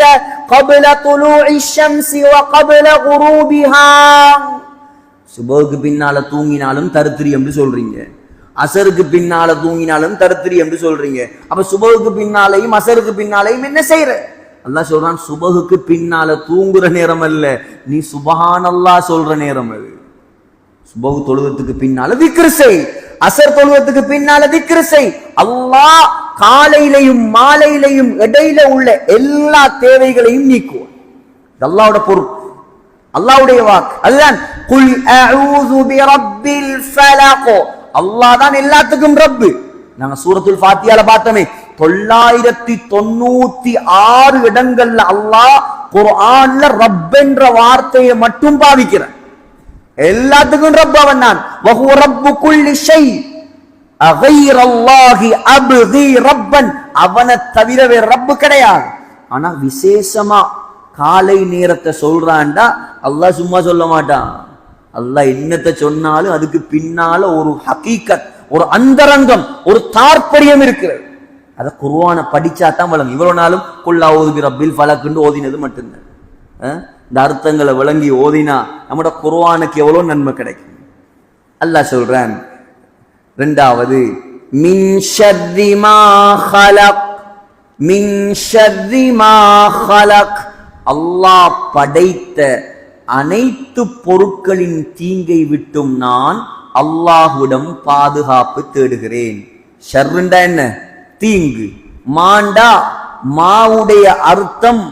[SPEAKER 2] قبل طلوع الشمس وقبل غروبها. சுபஹுக்கு பின்னால தூங்கினாலும் தருத்திரி என்று சொல்றீங்க, அசருக்கு பின்னால தூங்கினாலும் தருத்திரி என்று சொல்றீங்க. அப்ப சுபஹுக்கு பின்னாலையும் அசருக்கு பின்னாலையும் என்ன செய்யற? அல்லாஹ் சொல்றான், சுபஹுக்கு பின்னால தூங்குற நேரம் அல்ல, நீ சுப்ஹானல்லாஹ் சொல்ற நேரம் அது. சுபஹு தொழுவத்துக்கு பின்னால திக்ர் செய், அசர் தொழுவத்துக்கு பின்னால திக்ர் செய். அல்லாஹ் காலையிலையும் மாலையிலையும் இடையில உள்ள எல்லா தேவைகளையும் நீக்குவான். அல்லாஹ்வுடைய பொறுப்பு, அல்லாஹ்வுடைய வாக்கு. அதுதான் குல் அஊது பிரப்பில் ஃபலக். அல்லாஹ் தான் எல்லாத்துக்கும் ரப்பு. நாங்க சூரத்துல் ஃபாத்தியால பார்த்தோமே, 996 இடங்கள்ல அல்லாஹ் குர்ஆன்ல ரப் என்ற வார்த்தையை மட்டும் பாவிக்கிறான். எல்லாத்துக்கும் ரப் அவன் தான். வஹுவ ரப்பு குல்லி ஷை அகைரல்லாஹி அப்கி ரப்பன். அவனை தவிர வேற ரப்பு கிடையாது. ஆனா விசேஷமா காலை நேரத்தை சொல்றான்டா அல்லாஹ் சும்மா சொல்ல மாட்டான். அல்லாஹ் என்னத்தை சொன்னாலும் அதுக்கு பின்னால ஒரு ஹகீகத், ஒரு அந்தரங்கம், ஒரு தாற்பயம் இருக்கிறது. அத குர்ஆனை படிச்சா தான் வழங்கும். இவ்வளவு நாளும் குல் அஊது பிரப்பில் ஃபலக்னு ஓதினது மட்டும்தான். இந்த அர்த்தங்களை விளங்கி ஓதினா நம்மட குர்ஆனுக்கு எவ்வளவு நன்மை கிடைக்கும். அல்லாஹ் சொல்றான் இரண்டாவது, மின் ஷர்ரி மா ஹலக். மின் ஷர்ரி மா ஹலக். அல்லாஹ் படைத்த அனைத்து பொருட்களின் தீங்கை விட்டும் நான் அல்லாஹ்விடம் பாதுகாப்பு தேடுகிறேன். ஷர்ருண்டா என்ன? தீங்கு. மாண்டா மாவுடைய அர்த்தம்,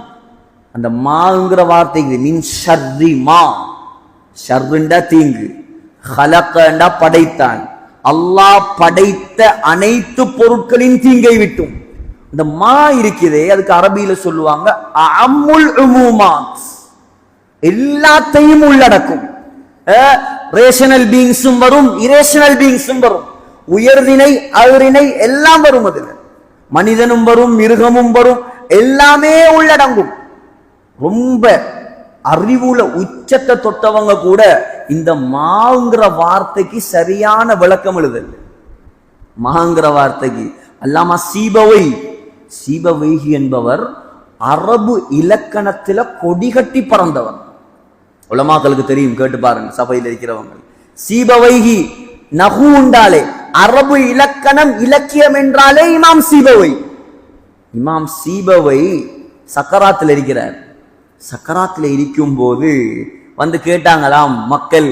[SPEAKER 2] அந்த மாங்கிற வார்த்தைக்கு மின் ஷர்ரி மா. ஷர்ருண்டா தீங்கு, ஹலக்கண்டா படைத்தான். அல்லாஹ் படைத்த அனைத்து பொருட்களின் தீங்கை விட்டும். இந்த மா இருக்குதே, அதுக்கு அரபியில சொல்லுவாங்க அம்முல் உமூமாத், எல்லாத்தையும் உள்ளடக்கும். ரேஷனல் பீயிங்ஸும் வரும், இரேஷனல் பீயிங்ஸும் வரும். உயர்தினை அகிரினை எல்லாம் வரும். அதுல மனிதனும் வரும், மிருகமும் வரும், எல்லாமே உள்ளடங்கும். ரொம்ப அறிவுல உச்சத்தை தொட்டவங்க கூட இந்த மாங்கிற வார்த்தைக்கு சரியான விளக்கம் எழுதல். மாங்கிற வார்த்தைக்கு அல்லாமா சீபவைஹி என்பவர் அரபு இலக்கணத்தில கொடிகட்டி பறந்தவர். உலமாக்களுக்கு தெரியும், கேட்டு பாருங்க சபையில் இருக்கிறவங்க. சீபவைஹி நஹு உண்டாலே அரபு இலக்கணம் இலக்கியம் என்றாலே இமாம் சீபவை. இமாம் சீபவை சக்கராத்தில் இருக்கிறார். சக்கராத்தில் இருக்கும் போது வந்து கேட்டாங்களாம் மக்கள்,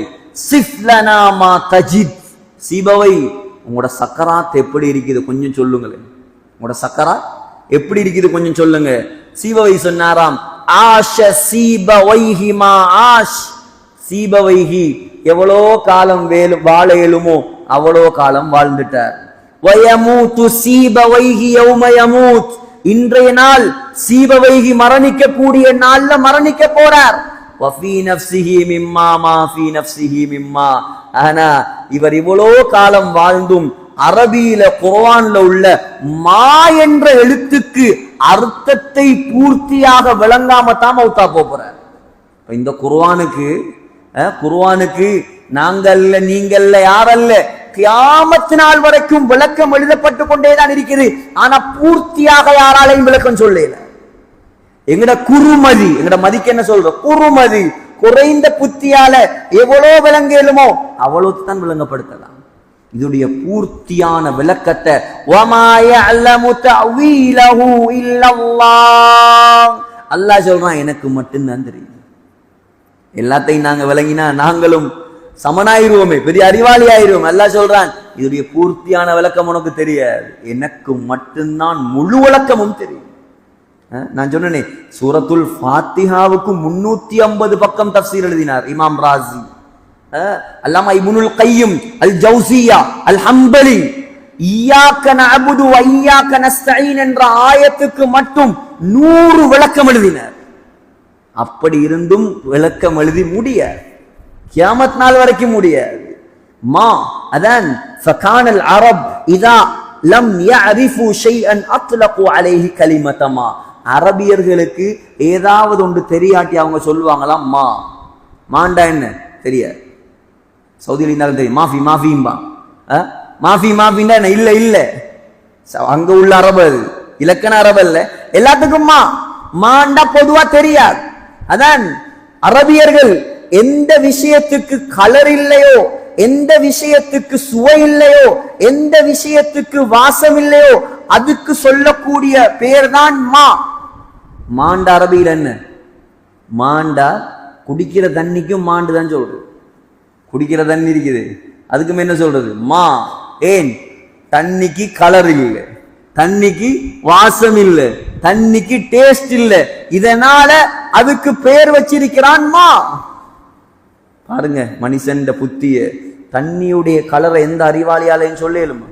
[SPEAKER 2] சிஃப்லனா மா தஜித். சீபவை, உங்களோட சக்கராத் எப்படி இருக்குது கொஞ்சம் சொல்லுங்களேன். உங்களோட சக்கராத் எப்படி இருக்குது கொஞ்சம் சொல்லுங்க. சீபவை சொன்னாராம், ஆஷ சீபவைஹி மா ஆஷ். சீபவைஹி எவ்வளோ காலம் வாழ இயலுமோ அவ்வளோ காலம் வாழ்ந்துட்டார். வயமூது சீபவைஹி யௌம யமூத். இன்றைய நாள் சீபவைஹி மரணிக்க கூடிய நாள்ல மரணிக்க போறார். வஃபீ நஃப்ஸிஹி மிம்மா மா ஃபீ நஃப்ஸிஹி மிம்மா. ஆனா இவர் இவ்வளோ காலம் வாழ்ந்தும் அரபியில குர்ஆன்ல உள்ள மா என்ற எழுத்துக்கு அர்த்தத்தை பூர்த்தியாக விளங்காம தான் மௌத்தா போறார். இந்த குர்ஆனுக்கு நாங்கல்ல நீங்கல்ல யாரல்ல, கியாமத் நாள் வரைக்கும் விளக்கம் எழுதப்பட்டு கொண்டேதான் இருக்குது. ஆனா பூர்த்தியாக யாராலையும் விளக்கம் சொல்லல. எங்கட குறுமதி, எங்கட மதிக்கு என்ன சொல்ற? குறுமதி, குறைந்த புத்தியால எவ்வளோ விளங்கலுமோ அவ்வளவு தான் விளங்கப்படுத்தலாம். இதுடைய பூர்த்தியான விளக்கத்தை வமா யஅலமு தஅவீலஹு இல்லல்லாஹ். அல்லாஹ் சொல்றான், எனக்கு மட்டும்தான் தெரியும். எல்லாத்தையும் நாங்க விளங்கினா நாங்களும் சமனாயிருவோமே, பெரிய அறிவாளி ஆயிருவோம். அல்லாஹ் சொல்றான், இதுடைய பூர்த்தியான விளக்கம் உனக்கு தெரியாது, எனக்கு மட்டும்தான் முழு விளக்கமும் தெரியும். நான் சொன்னேனே, சூரத்துல் ஃபாத்திஹாவுக்கு 350 பக்கம் தஃப்சீர் எழுதினார் இமாம் ராஸி. அல்லாமா இப்னுல் கையும் அல் ஜௌசியா அல் ஹம்பலி இய்யாக நஅபுது வ இய்யாக நஸ்தஈன் என்ற ஆயத்துக்கு மட்டும் 100 விளக்கம் எழுதினார். அப்படி இருந்தும் விளக்கம் எழுதி முடியாது, கியாமத் நாள் வரைக்கும் முடியாது. அதான் ஃபகானல் அரப் இதா லம் யஅரிஃபு ஷைஅன் அத்லகு அலைஹி கலிமத்தமா. அரபியர்களுக்கு ஏதாவது ஒன்று தெரியாட்டி அவங்க சொல்லுவாங்களாம் மாண்டா என்ன தெரியாது. சவுதியில் இருந்தாலும் தெரியும் மாஃபி மாஃபிம்பா, மாஃபி மாஃபின்னா என்ன, இல்ல இல்ல. அங்க உள்ள அரபு, அது இலக்கண அரபு இல்ல, எல்லாத்துக்கும் மாண்டா பொதுவா தெரியாது. அதான் அரபியர்கள் எந்த விஷயத்துக்கு கலர் இல்லையோ, எந்த விஷயத்துக்கு சுவை இல்லையோ, எந்த விஷயத்துக்கு வாசம் இல்லையோ அதுக்கு சொல்லக்கூடிய பேர் தான் மாண்டா. அரபியில் என்ன மாண்டா? குடிக்கிற தண்ணிக்கும் மாண்டு தான் சொல்றது. குடிக்கிற தண்ணி இருக்குது, அதுக்கும் என்ன சொல்றது ஏன்? தண்ணிக்கு கலர் இல்லை, தண்ணிக்கு வாசம் இல்லை, தண்ணிக்கு டேஸ்ட் இல்லை, இதனால அதுக்கு பேர் வச்சிருக்கிறான் பாருங்க மனுஷன் புத்திய. தண்ணியுடைய கலரை எந்த அறிவாளியாலையும் சொல்லேலுமா?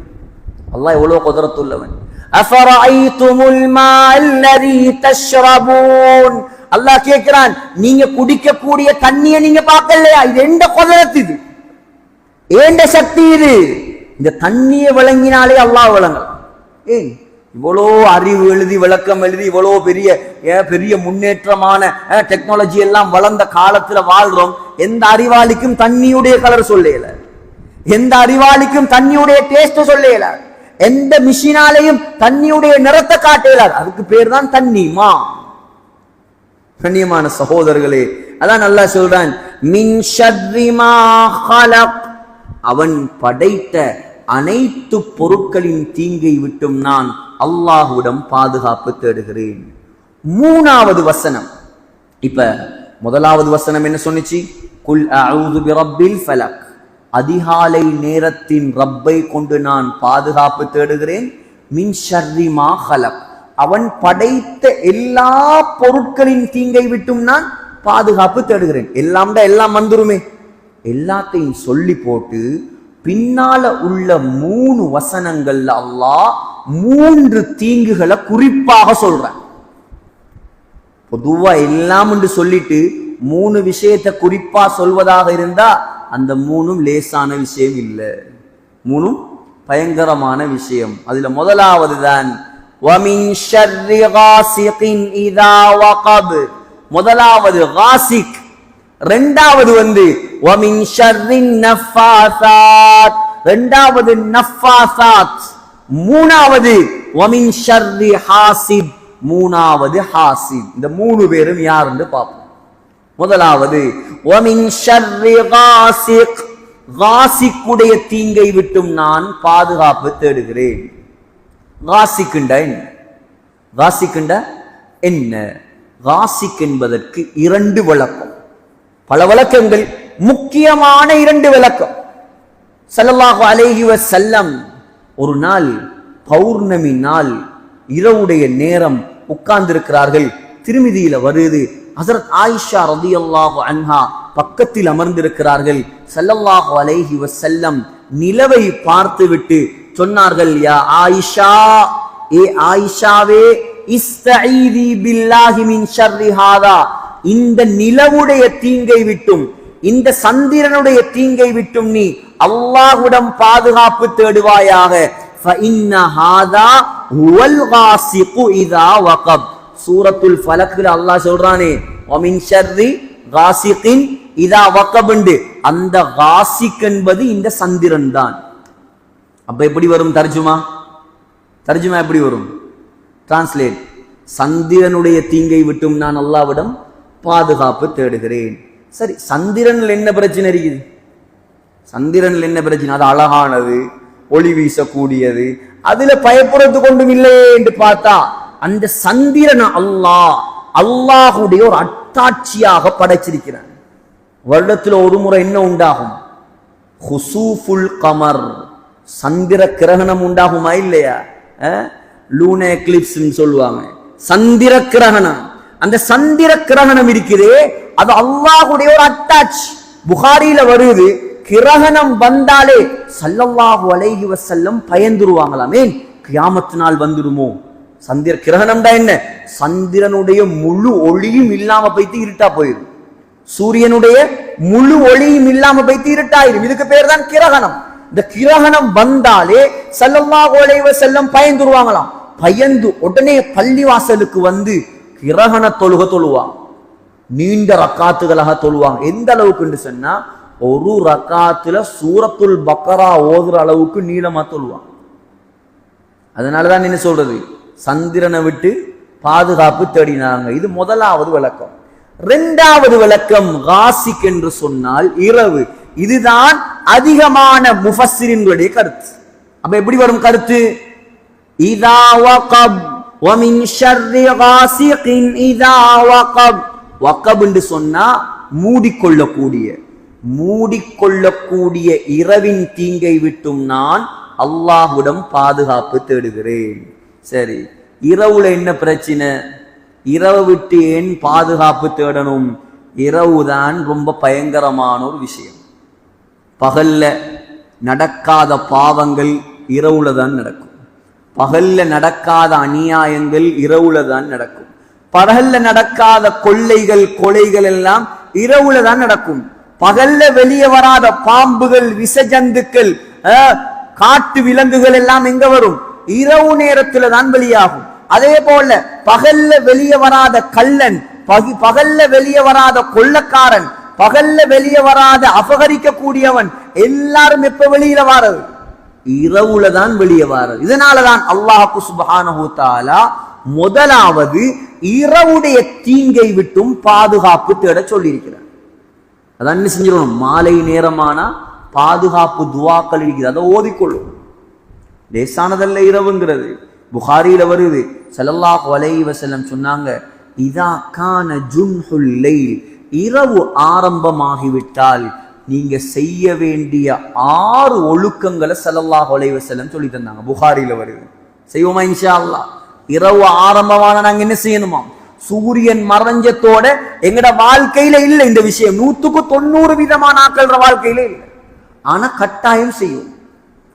[SPEAKER 2] அல்லாஹ் எவ்வளவு குதிரத்துள்ளவன். அஃபரஐதுமுல் மால்லதி தஷ்ரபூன். அல்லாஹ் கேட்கிறான், நீங்க குடிக்கக்கூடிய தண்ணியை நீங்க பார்க்கலையா? இது எந்த குதிரத்து, இது ஏண்ட சக்தி இது. இந்த தண்ணியை விளங்கினாலே அல்லாஹ் விளங்கலாம். ஏன் இவ்வளோ அறிவு எழுதி விளக்கம் எழுதி இவ்வளோ பெரிய பெரிய முன்னேற்றமான டெக்னாலஜி எல்லாம் வளர்ந்த காலத்துல வாழ்றோம். எந்த அறிவாளிக்கும் தண்ணியுடைய கலர் சொல்லல, எந்த அறிவாளிக்கும் தண்ணியுடைய டேஸ்ட் சொல்லல, எந்த மிஷினாலையும் தண்ணியுடைய நிறத்தை காட்டலாது. அதுக்கு பேர் தான் தண்ணி. கண்ணியமான சகோதரர்களே, அதான் அல்லாஹ் சொல்றான், மின் ஷர்ரி மா ஹலக். அவன் படைத்த அனைத்து பொருட்களின் தீங்கை விட்டும் நான் அல்லாஹ்விடம் பாதுகாப்பு தேடுகிறேன். 3வது வசனம். இப்ப முதலாவது வசனம் என்ன சொன்னிச்சு? குல் அஊது பிரப்பில் ஃபலக். அதிகாலை நேரத்தின் ரப்பை கொண்டு நான் பாதுகாப்பு தேடுகிறேன். மின் ஷர்ரி மா ஹலக். அவன் படைத்த எல்லா பொருட்களின் தீங்கை விட்டும் நான் பாதுகாப்பு தேடுகிறேன். எல்லாம் வந்துருமே, எல்லாத்தையும் சொல்லி போட்டு பின்னால உள்ள 3 வசனங்கள்ல அல்லாஹ் 3 தீங்குகளை குறிப்பாக சொல்றான். பொதுவா எல்லாம் என்று சொல்லிட்டு 3 விஷயத்தை குறிப்பா சொல்வதாக இருந்தா அந்த 3ம் லேசான விஷயம் இல்லை, 3ம் பயங்கரமான விஷயம். அதுல முதலாவது தான் وَمِنْ شَرِّ غَاسِقٍ إِذَا وَقَبَ. முதலாவது غاسق. இரண்டாவது وَمِنْ شَرِّ النَّفَّاثَاتِ. இரண்டாவது நஃபாசாத். மூணாவது وَمِنْ شَرِّ حَاسِدٍ. மூணாவது ஹாசித். இந்த 3 பேரும் யார் என்று பார்ப்போம். முதலாவது وَمِنْ شَرِّ غَاسِقٍ. غاسிக்குடைய தீங்கை விட்டும் நான் பாதுகாப்பு தேடுகிறேன். காசிக்குண்டா என்ன? காசிக்குண்டா என்ன? காசிக் என்பதற்கு 2 விளக்கம், பல விளக்கங்கள், முக்கியமான 2 விளக்கம். ஸல்லல்லாஹு அலைஹி வஸல்லம் ஒரு நாள் பௌர்ணமி நாள் இரவுடைய நேரம் உட்கார்ந்திருக்கிறார்கள். திருமிதியில வருது, ஹஜ்ரத் ஆயிஷா ரலியல்லாஹு அன்ஹா பக்கத்தில் அமர்ந்திருக்கிறார்கள். ஸல்லல்லாஹு அலைஹி வஸல்லம் நிலவை பார்த்துவிட்டு சொன்னார்கள், யா ஆயிஷா, ஏ ஆயிஷாவே, இஸ்தஈதி பில்லாஹி மின் ஷர்ரி ஹாதா. இந்த நிலவுடைய தீங்கை விட்டும் இந்த சந்திரனுடைய தீங்கை விட்டும் நீ அல்லாஹ்விடம் பாதுகாப்பு தேடுவாயாக. ஃபஇன்ன ஹாதா ஹுவல் காஸிகு இதா வகப். சூரத்துல் ஃபலக்ல அல்லாஹ் சொல்றானே, வமின் ஷர்ரி காஸிகின் இதா வகப். அந்த காஸிக் என்பது இந்த சந்திரன் தான். அப்ப எப்படி வரும் தர்ஜுமா? தர்ஜுமா எப்படி வரும்? டிரான்ஸ்லேட். சந்திரனுடைய தீங்கை விட்டும் நான் அல்லாஹ்விடம் பாதுகாப்பு தேடுகிறேன். சரி, சந்திரன்ல என்ன பிரச்சனை இருக்குது? சந்திரன்ல என்ன பிரச்சனை? அது அழகானது, ஒளி வீசக்கூடியது, அதுல பயப்படுறது கொண்டும் இல்லையே என்று பார்த்தா அந்த சந்திரன் அல்லாஹுடைய ஒரு அத்தாட்சியாக படைச்சிருக்கிறான். வருடத்துல ஒரு முறை என்ன உண்டாகும்? ஹுசூஃபுல் கமர், சந்திர கிரகணம் உண்டாகுமா இல்லையா? லூன எக்லிப்ஸ் சொல்லுவாங்க, சந்திர கிரகணம். அந்த சந்திர கிரகணம் இருக்குதே, அது அல்லாஹ்வுடைய ஒரு அட்டாச். புகாரியில வருது, கிரகணம் வந்தாலே ஸல்லல்லாஹு அலைஹி வஸல்லம் பயந்துருவாங்களாம். ஏன்? கியாமத் நாள் வந்துடுமோ, கிரகணம்டா என்ன? சந்திரனுடைய முழு ஒளியும் இல்லாம போய்த்து இருட்டா போயிடும். சூரியனுடைய முழு ஒளியும் இல்லாம போய்த்து இருட்டாயிரும். இதுக்கு பேர் தான் கிரகணம். இந்த கிரகணம் வந்தாலே ஸல்லல்லாஹு அலைஹி வஸல்லம் பயந்துருவாங்களாம். பயந்து உடனே பள்ளிவாசலுக்கு வந்து கிரகண தொழுவாங்க. நீண்ட ரக்காத்துகளாக தொழுவாங்க. எந்த அளவுக்கு சொன்னா ஒரு ரக்காத்துல சூரத்துல் பக்கரா ஓதுற அளவுக்கு நீளமா தொழுவாங்க. அதனாலதான் என்ன சொல்றது, சந்திரனை விட்டு பாதுகாப்பு தேடினாங்க. இது முதலாவது விளக்கம். இரண்டாவது விளக்கம் காசிக் என்று சொன்னால் இரவு. இதுதான் அதிகமான முஃபஸ்ஸிரின்களுடைய கருத்து. அப்ப எப்படி வரும் கருத்து? இதா வகப் வ மின் ஷர்ரி காசிகின் இதா வகப். வகப் என்று சொன்னா மூடிக்கொள்ளக்கூடிய இரவின் தீங்கை விட்டும் நான் அல்லாஹ்விடம் பாதுகாப்பு தேடுகிறேன். சரி, இரவுல என்ன பிரச்சனை? இரவு விட்டு ஏன் பாதுகாப்பு தேடணும்? இரவுதான் ரொம்ப பயங்கரமான ஒரு விஷயம். பகல்ல நடக்காத பாவங்கள் இரவுல தான் நடக்கும். பகல்ல நடக்காத அநியாயங்கள் இரவுல தான் நடக்கும். பகல்ல நடக்காத கொலைகள் எல்லாம் இரவுல தான் நடக்கும். பகல்ல வெளியே வராத பாம்புகள், விஷஜந்துக்கள், காட்டு விலங்குகள் எல்லாம் எங்க வரும்? இரவு நேரத்துல தான் வெளியாகும். அதே போல பகல்ல வெளியே வராத கள்ளன், பகல்ல வெளியே வராத கொள்ளக்காரன், பகல்ல வெளியே வராத அபகரிக்க கூடியவன் எல்லாரும் எப்ப வெளியில வாரது? இரவுல தான் வெளியே வாரது. இதனாலதான் அல்லாஹ் சுப்ஹானஹு வ தஆலா முதலாவது இரவுடைய தீங்கை விட்டும் பாதுகாப்பு தேட சொல்லியிருக்கிறார். அதான் என்ன செஞ்சிடணும்? மாலை நேரமானா பாதுகாப்பு துவாக்கள் இருக்கிறது, அதை ஓதிக்கொள்ளும். லேசானதல்ல இரவுங்கிறது. புகாரியில வருது, ஸல்லல்லாஹு அலைஹி வஸல்லம் சொன்னாங்க, இதா கான ஜுன்ஹுல் லைல், இரவு ஆரம்பமாகிவிட்டால் நீங்க செய்ய வேண்டிய 6 ஒழுக்கங்களை ஸல்லல்லாஹு அலைஹி வஸல்லம் சொல்லி தந்தாங்க. புகாரியில வருது. செய்வோமா இன்ஷா அல்லாஹ்? இரவு ஆரம்பமான நாங்க என்ன செய்யணுமா? சூரியன் மறைஞ்சத்தோட எங்கட வாழ்க்கையில இல்ல இந்த விஷயம். 100% விதமான ஆக்கள் வாழ்க்கையில இல்லை. ஆனா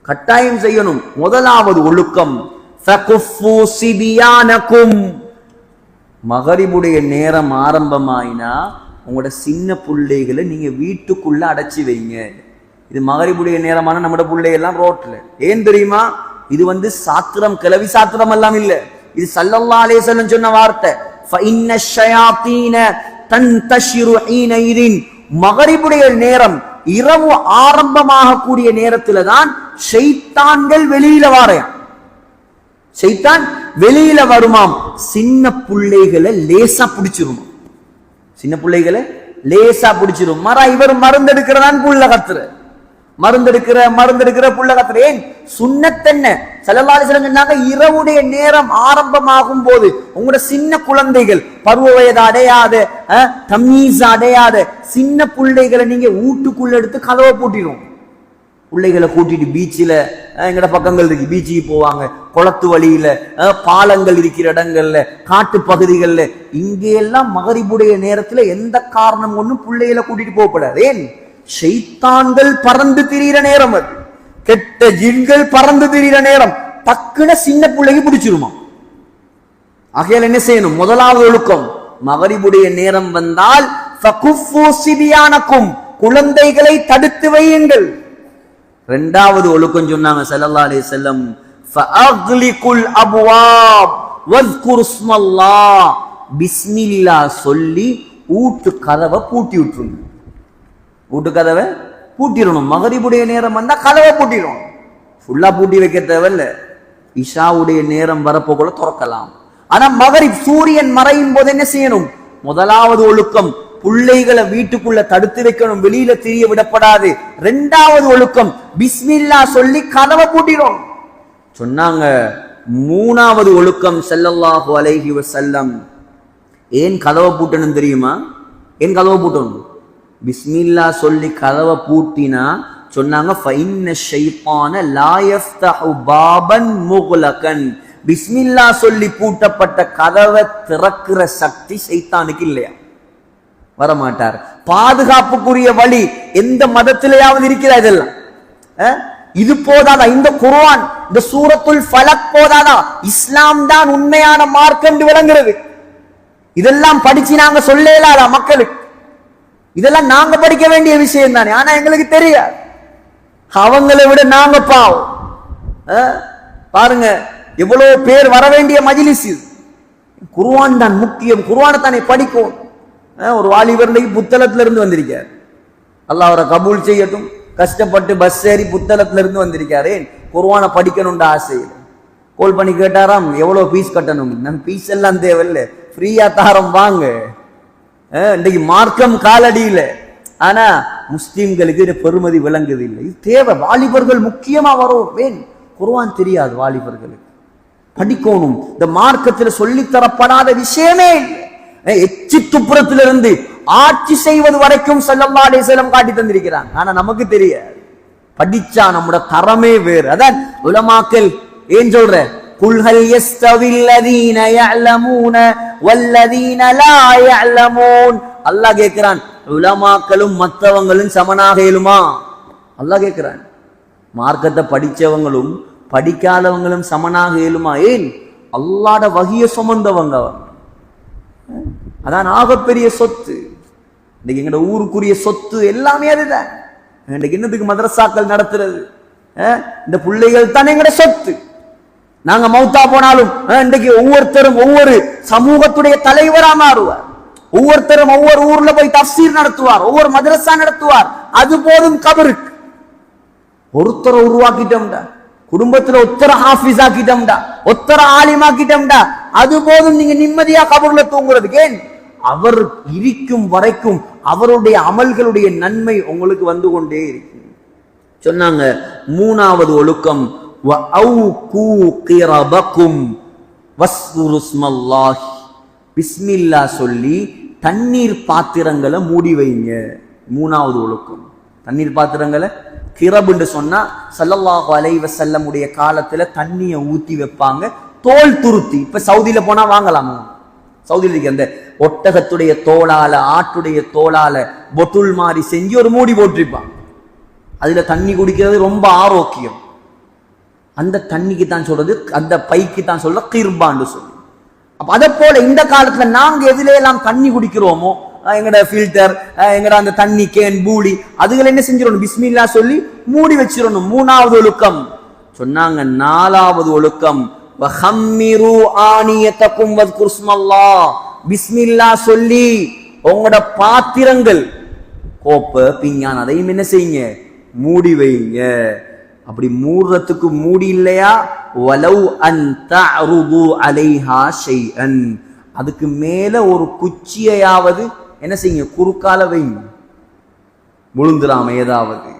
[SPEAKER 2] கட்டாயம் செய்யணும். முதலாவது ஒழுக்கம், ஃபகுஃபு சிபியானகும். மகரிபுடைய நேரம் ஆரம்பமாயினா உங்களோட சின்ன பிள்ளைகளை நீங்க வீட்டுக்குள்ள அடைச்சி வைங்க. இது மகரிபுடைய நேரமான நம்மட பிள்ளைகள்லாம் ரோட்ல. ஏன் தெரியுமா? இது சாத்திரம், கிளவி சாத்திரம் எல்லாம் இல்ல. இது ஸல்லல்லாஹு அலைஹி வஸல்லம் சொன்ன வார்த்தை. فإن الشياطين تنتشر حينئذ. மகரிபுடைய நேரம், இரவு ஆரம்பமாக கூடிய நேரத்துல தான் ஷைத்தான்கள் வெளியில வாரையாம். ஷைத்தான் வெளியில வருமாம். சின்ன பிள்ளைகளை லேசா பிடிச்சிரும். இவர் மருந்தெடுக்கிறதான் புள்ள கத்துற, மருந்தெடுக்கிற புள்ள கத்துற. ஏன்? சுன்னத் என்ன? ஸல்லல்லாஹு அலைஹி வஸல்லம் சொன்னாங்க, இரவுடைய நேரம் ஆரம்பமாகும் போது உங்களோட சின்ன குழந்தைகள், பருவ வயது அடையாத, தமீஸ் அடையாத சின்ன பிள்ளைகளை நீங்க வீட்டுக்குள்ள எடுத்து கதவை பூட்டிடும். பிள்ளைகளை கூட்டிட்டு பீச்சில், எங்கட பக்கங்கள் இருக்கு, பீச்சுக்கு போவாங்க. குளத்து வழியில, பாலங்கள் இருக்கிற இடங்கள்ல, காட்டு பகுதிகள்ல, இங்கெல்லாம் மகரிபுடைய நேரத்துல எந்த காரணம் ஒண்ணும் பிள்ளைகளை கூட்டிட்டு போகப்படாது. ஏன்? ஷைத்தான்கள் பறந்து திரியிற நேரம், அது கெட்ட ஜின்கள் பறந்து திரியிற நேரம். டக்குன்னு சின்ன பிள்ளைக்கு பிடிச்சிருமா. ஆகையால் என்ன செய்யணும்? முதலாவது ஒழுக்கம், மகரிபுடைய நேரம் வந்தால் ஃபகுஃபு சிபியானகும், குழந்தைகளை தடுத்து வையுங்கள். இரண்டாவது ஒழுக்கம் சொன்னாங்க ஸல்லல்லாஹு அலைஹி வஸல்லம், ஃபஅக்லிகுல் அப்வாப் வஸ்குர் இஸ்மல்லாஹ். பிஸ்மில்லாஹ் சொல்லி ஊட்டு கதவை பூட்டி விட்டுருங்க. வீட்டு கதவை பூட்டிடணும். மகரிபுடைய நேரம் வந்தா கதவை பூட்டிடும். ஃபுல்லா பூட்டி வைக்க தேவையில்ல. இஷாவுடைய நேரம் வரப்போ கூட திறக்கலாம். ஆனா மகரிப் சூரியன் மறையும் போது என்ன செய்யணும்? முதலாவது ஒழுக்கம், பிள்ளைகளை வீட்டுக்குள்ள தடுத்து வைக்கணும், வெளியில திரிய விடப்படாது. இரண்டாவது ஒழுக்கம், பிஸ்மில்லாஹ் சொல்லி கதவை பூட்டிடும் சொன்னாங்க. மூணாவது ஒழுக்கம், ஸல்லல்லாஹு அலைஹி வஸல்லம் ஏன் கதவை பூட்டணும் தெரியுமா? ஏன் கதவை பூட்டணும்? பிஸ்மில்லா சொல்லி கதவை பூட்டினா சொன்னாங்க, ஃபஇன்ன ஷைத்தான லா யஃப்தஹு பாபன் முக்லகன். பிஸ்மில்லா சொல்லி பூட்டப்பட்ட கதவை திறக்கிற சக்தி ஷைத்தானுக்கு இல்லையா, வரமாட்டார். பாதுகாப்புக்குரிய வழி எந்த மதத்திலேயாவது இருக்கிறா? இதெல்லாம் இது போதாதா? இந்த குர்ஆன், இந்த சூரத்துல் ஃபலக் போதாதா? இஸ்லாம் தான் உண்மையான மார்க்கம் என்று விளங்குறது. இதெல்லாம் படிச்சு நாங்க சொல்லலாதா மக்களுக்கு? இதெல்லாம் நாங்க படிக்க வேண்டிய விஷயம் தானே. ஆனா எங்களுக்கு தெரியாது. அவங்களை விட நாங்க பாவம். பாருங்க, எவ்வளவு பேர் வர வேண்டிய மஜ்லிஸ் இது. குர்ஆன் தான் முக்கியம். குர்ஆனை தானே படிக்கும். ஒரு வாலிபர் புத்தளத்துல இருந்து வந்திருக்கார். அல்லாஹ் அவரை கபூல் செய்யட்டும். கஷ்டப்பட்டு பஸ் ஏறி புத்தளத்துல இருந்து வந்திருக்காரு. குர்ஆனை படிக்கணும்ன்ற ஆசையில் கோல் பண்ணி கேட்டாராம், எவ்வளவு பீஸ் கட்டணும்? நம்ம பீஸ் எல்லாம் தேவையில்லை, ஃப்ரீயா தாரம் வாங்க. இன்றைக்கு மார்க்கம் காலடியில. ஆனா முஸ்லிம்களுக்கு இது பெருமதி விளங்குது இல்லை. இது தேவை. வாலிபர்கள் முக்கியமா வரும். ஏன் குர்ஆன் தெரியாது வாலிபர்களுக்கு? படிக்கணும். இந்த மார்க்கத்தில் சொல்லித்தரப்படாத விஷயமே இல்லை. எச்சி துப்புரத்திலிருந்து ஆட்சி செய்வது வரைக்கும் ஸல்லல்லாஹு அலைஹி வஸல்லம் காட்டி தந்திருக்கிறாங்க. ஆனா நமக்கு தெரியாது. படிச்சா நம்முடைய தரமே வேறு. அதான் உலமாக்கள் ஏன் சொல்ற, குல் ஹல் யஸ்தவில் லதீன யஅலமூன வல்லதீன லா யஅலமூன். அல்லாஹ் கேட்கிறான், உலமாக்களும் மற்றவங்களும் சமனாக இயலுமா? அல்லாஹ் கேட்கிறான். மார்க்கத்தை படிச்சவங்களும் படிக்காதவங்களும் சமனாக இயலுமா? ஏன்? அல்லாஹ்ட வஹிய சுமந்தவங்க. அதான் ஆகப்பெரிய சொத்து. இன்னைக்கு எங்கட ஊருக்குரிய சொத்து எல்லாமே அதுதான். இன்னைக்கு என்னத்துக்கு மதரசாக்கள் நடத்துறது? இந்த பிள்ளைகள் தான் எங்கட சொத்து. நாங்க மௌத்தா போனாலும் இன்றைக்கு ஒவ்வொருத்தரும் ஒவ்வொரு சமூகத்துடைய தலைவரா மாறுவார். ஒவ்வொருத்தரும் ஒவ்வொரு ஊர்ல போய் தஃப்சீர் நடத்துவார், ஒவ்வொரு மதரசா நடத்துவார். அது போதும் கபருக்கு. ஒருத்தரை உருவாக்கிட்டோம்டா, குடும்பத்துல ஒத்தர ஹாஃபிஸ் ஆக்கிட்டோம்டா, ஒத்தர ஆலிமாக்கிட்டோம்டா, அது போதும் நீங்க நிம்மதியா கபர்ல தூங்குறதுக்கு. ஏன்? அவர் இருக்கும் வரைக்கும் அவருடைய அமல்களுடைய நன்மை உங்களுக்கு வந்து கொண்டே இருக்கு. சொன்னாங்க மூணாவது ஒழுக்கம், பிஸ்மில்லா சொல்லி தண்ணீர் பாத்திரங்களை மூடி வைங்க. மூணாவது ஒழுக்கம். தண்ணீர் பாத்திரங்களை கிரபுன்னு சொன்னா ஸல்லல்லாஹு அலைஹி வஸல்லம் உடைய காலத்துல தண்ணியை ஊத்தி வைப்பாங்க, தோல் துருத்தி. இப்ப சவுதியில போனா வாங்கலாமா? சவுதியில இருக்க அந்த ஒட்டகத்துடைய தோளால ஆட்டுடைய தோளால பொட்டுல் மாதிரி செஞ்சு ஒரு மூடி போட்டிருப்பான். அதுல தண்ணி குடிக்கிறது ரொம்ப ஆரோக்கியம். அந்த தண்ணிக்கு தான் சொல்றது, அந்த பைக்கு தான் சொல்ற கிர்பான்னு சொல்லி. அப்ப அதை போல இந்த காலத்துல நாங்க எதுல எல்லாம் தண்ணி குடிக்கிறோமோ, எங்கட ஃபில்டர், எங்கட அந்த தண்ணி கேன், பூலி, அதுகளை என்ன செஞ்சிடணும்? பிஸ்மில்லா சொல்லி மூடி வச்சிடணும். மூணாவது ஒழுக்கம். சொன்னாங்க நாலாவது ஒழுக்கம், வஹம்மிரு ஆனியதகும் வஸ்குர்ஸ்மல்லாஹ். பிஸ்மில்லா சொல்லி உங்களோட பாத்திரங்கள், கோப்ப பிஞ்ஞான், அதையும் என்ன செய்யுங்க? மூடி வைங்க. அப்படி மூடுறதுக்கு மூடி இல்லையா, வலவ் அன் தஅருது அலைஹா ஷைஅன், அதுக்கு மேல ஒரு குச்சியையாவது என்ன செய்யுங்க? குறுக்கால வைங்க, விழுந்துராம ஏதாவது.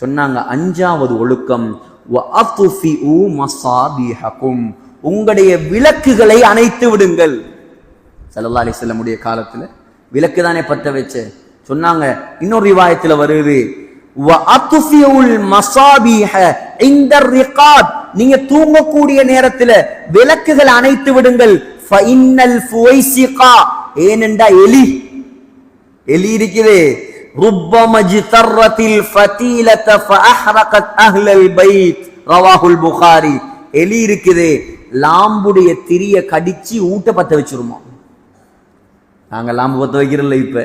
[SPEAKER 2] சொன்னாங்க அஞ்சாவது ஒழுக்கம், வஅத்ஃபிஉ மஸாபிஹகும், உங்களுடைய விளக்குகளை அணைத்து விடுங்கள். ஸல்லல்லாஹு அலைஹி வஸல்லம் உடைய காலத்துல விளக்கு தானே பத்த வச்ச. சொன்னாங்க இன்னொரு ரிவாயத்துல வருது, வஅத்ஃபிஉல் மஸாபிஹ இன்தர் ரிகாப், நீங்க தூங்கக்கூடிய நேரத்துல விளக்குகளை அணைத்து விடுங்கள். ஃபஇன்னல் ஃபுவைசிகா, ஏனென்றா எலி இருக்குது, ருப்பமா ஜிதர்ரத்தில் ஃபதீலத ஃபஅஹ்ரகத் அஹ்லல் பைத், ரவாஹுல் புகாரி. எலி இருக்குது, லாம்புடைய திரிய கடிச்சு ஊட்ட பத்த வச்சிருமா. நாங்க லாம்பு பத்த வைக்கிறோம்ல. இப்ப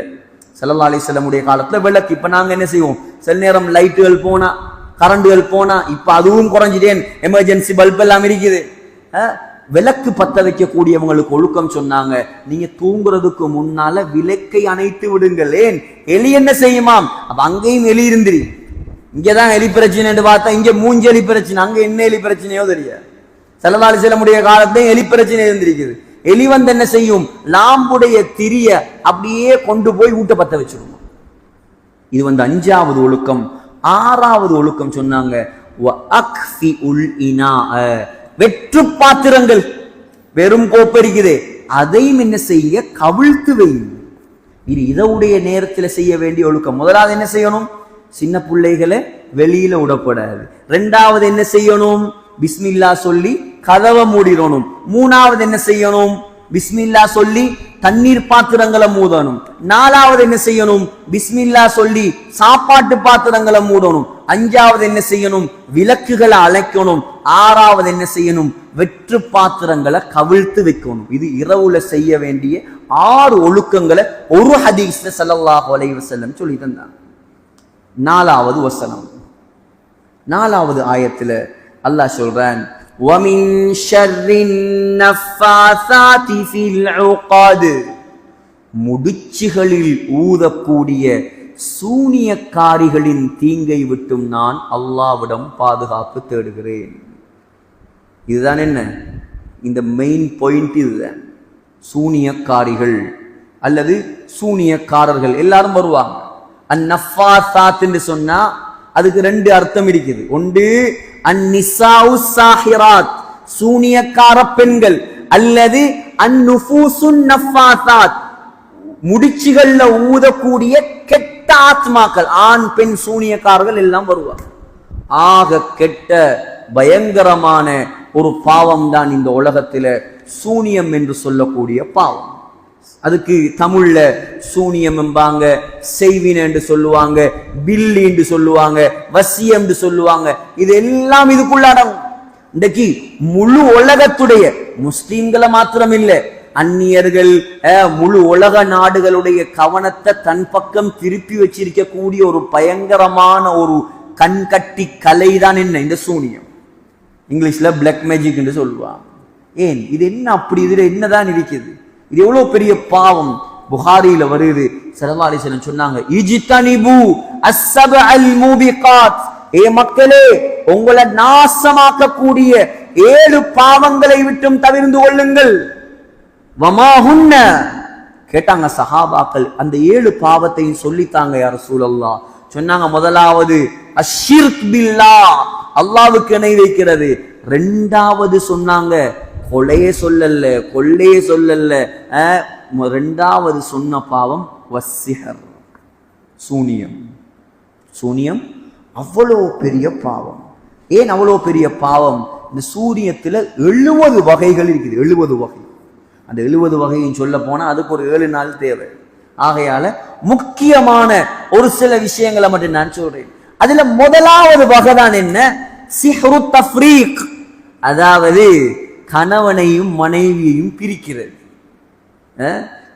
[SPEAKER 2] ஸல்லல்லாஹு அலைஹி வஸல்லம் உடைய காலத்துல விளக்கு. இப்ப நாங்க என்ன செய்வோம்? சில நேரம் லைட்டுகள் போனா, கரண்டுகள் போனா, இப்ப அதுவும் குறைஞ்சிட்டேன், எமர்ஜென்சி பல்ப் எல்லாம் இருக்குது. விளக்கு பத்த வைக்கக்கூடியவங்களுக்கு ஒழுக்கம் சொன்னாங்க, நீங்க தூங்குறதுக்கு முன்னால விளக்கை அணைத்து விடுங்கள். ஏன்? எலி என்ன செய்யுமாம்? அப்ப அங்கேயும் எலி இருந்திரி. இங்கதான் எலி பிரச்சனை பார்த்தா இங்க மூஞ்சி எலி பிரச்சனை, அங்க என்ன எலி பிரச்சனையோ தெரியாது. ஸல்லல்லாஹு அலைஹி வஸல்லம் உடைய காலத்துல எலி பிரச்சனை இருந்திருக்குது. எலி வந்து என்ன செய்யும்? லாம்புடைய திரிய அப்படியே கொண்டு போய் ஊட்ட பத்த வச்சிருக்கும். இது வந்து அஞ்சாவது ஒழுக்கம். ஆறாவது ஒழுக்கம் சொன்னாங்க, வெற்று பாத்திரங்கள், வெறும் கோப்பை இருக்குது, அதையும் என்ன செய்ய? கவிழ்த்து வைங்க. இது இதவுடைய நேரத்தில் செய்ய வேண்டிய ஒழுக்கம். முதலாவது என்ன செய்யணும்? சின்ன பிள்ளைகளை வெளியில விடப்படாது. ரெண்டாவது என்ன செய்யணும்? பிஸ்மில்லா சொல்லி கதவை மூடிடணும். மூணாவது என்ன செய்யணும்? பிஸ்மில்லா சொல்லி தண்ணீர் பாத்திரங்களை மூடணும். நாலாவது என்ன செய்யணும்? பிஸ்மில்லா சொல்லி சாப்பாட்டு பாத்திரங்களை மூடணும். அஞ்சாவது என்ன செய்யணும்? விளக்குகளை அணைக்கணும். ஆறாவது என்ன செய்யணும்? வெற்று பாத்திரங்களை கவிழ்த்து வைக்கணும். இது இரவுல செய்ய வேண்டிய 6 ஒழுக்கங்களை ஒரு ஹதீஸ்ல ஸல்லல்லாஹு அலைஹி வஸல்லம் சொல்லி தந்தாங்க. 4வது வசனம், 4வது ஆயத்துல அல்லாஹ் சொல்றான், وَمِن شَرِّ النَّفَّاثَاتِ فِي الْعُقَدِ, முடிச்சுகளில் ஊதக்கூடிய சூனியக்காரிகளின் தீங்கை விட்டும் நான் அல்லாஹ்விடம் பாதுகாப்பு தேடுகிறேன். இதுதான் என்ன, இந்த மெயின் பாயிண்ட் இதுதான். சூனியக்காரிகள் அல்லது சூனியக்காரர்கள் எல்லாரும் வருவாங்க. அந்நஃபாசாத் என்று சொன்னா அதுக்கு 2 அர்த்தம் இருக்குது. ஒன்று அந்நிசாஉ சாஹிராத், சூனியக்கார பெண்கள், அல்லது அந்நுஃபூசுன் நஃபாசாத், முடிச்சுகள்ல ஊதக்கூடிய கெட்ட ஆத்மாக்கள், ஆண் பெண் சூனியக்காரர்கள் எல்லாம் வருவாங்க. ஆக கெட்ட பயங்கரமான ஒரு பாவம் தான் இந்த உலகத்தில சூனியம் என்று சொல்லக்கூடிய பாவம். அதுக்கு தமிழ்ல சூனியம் என்பாங்க, செய்வின என்று சொல்லுவாங்க, பில்லி என்று சொல்லுவாங்க, வசியம் என்று சொல்லுவாங்க. இது எல்லாம் இதுக்குள்ள அடங்கும். இன்றைக்கு முழு உலகத்துடைய முஸ்லிம்களை மாத்திரம் இல்லை, அந்நியர்கள் முழு உலக நாடுகளுடைய கவனத்தை தன் பக்கம் திருப்பி வச்சிருக்கக்கூடிய ஒரு பயங்கரமான ஒரு கண்கட்டி கலை தான் என்ன இந்த சூனியம். இங்கிலீஷ்ல பிளாக் மேஜிக் என்று சொல்லுவாங்க. ஏன் இது என்ன அப்படி, இதுல என்னதான் இருக்குது? இது எவ்வளவு பெரிய பாவம். புகாரியில வருது, ஸல்லல்லாஹு அலைஹி வஸல்லம் சொன்னாங்க, இஜ்தனிபு அஸ்ஸபஅல் மூபிகாத், ஏ மக்களே உங்களை நாசமாக்கக்கூடிய 7 பாவங்களை விட்டும் தவிர்ந்து கொள்ளுங்கள். வமாஹுன்ன, கேட்டாங்க சஹாபாக்கள், அந்த 7 பாவத்தையும் சொல்லித்தாங்க யா ரசூலல்லாஹ். சொன்னாங்க, முதலாவது அஷ்ஷிர்க் பில்லாஹ், அல்லாஹ்வுக்கு இணை வைக்கிறது. 2வது சொன்னாங்க கொலையே சொல்லல, கொள்ளையே சொல்லல. 2வது சொன்ன பாவம் வஸ்ஸிஹர், சூனியம். சூனியம் அவ்வளோ பெரிய பாவம். ஏன் அவ்வளோ பெரிய பாவம்? இந்த சூனியத்துல 70 வகைகள் இருக்குது. 70 வகை. அந்த 70 வகையும் சொல்ல போனா அதுக்கு ஒரு 7 நாள் தேவை. ஆகையால முக்கியமான ஒரு சில விஷயங்களை மட்டும் நான் சொல்றேன். அதுல முதலாவது வகை தான் என்ன? சிஹ்ரு தஃப்ரீக், அதாவது கணவனையும் மனைவியையும் பிரிக்கிறது.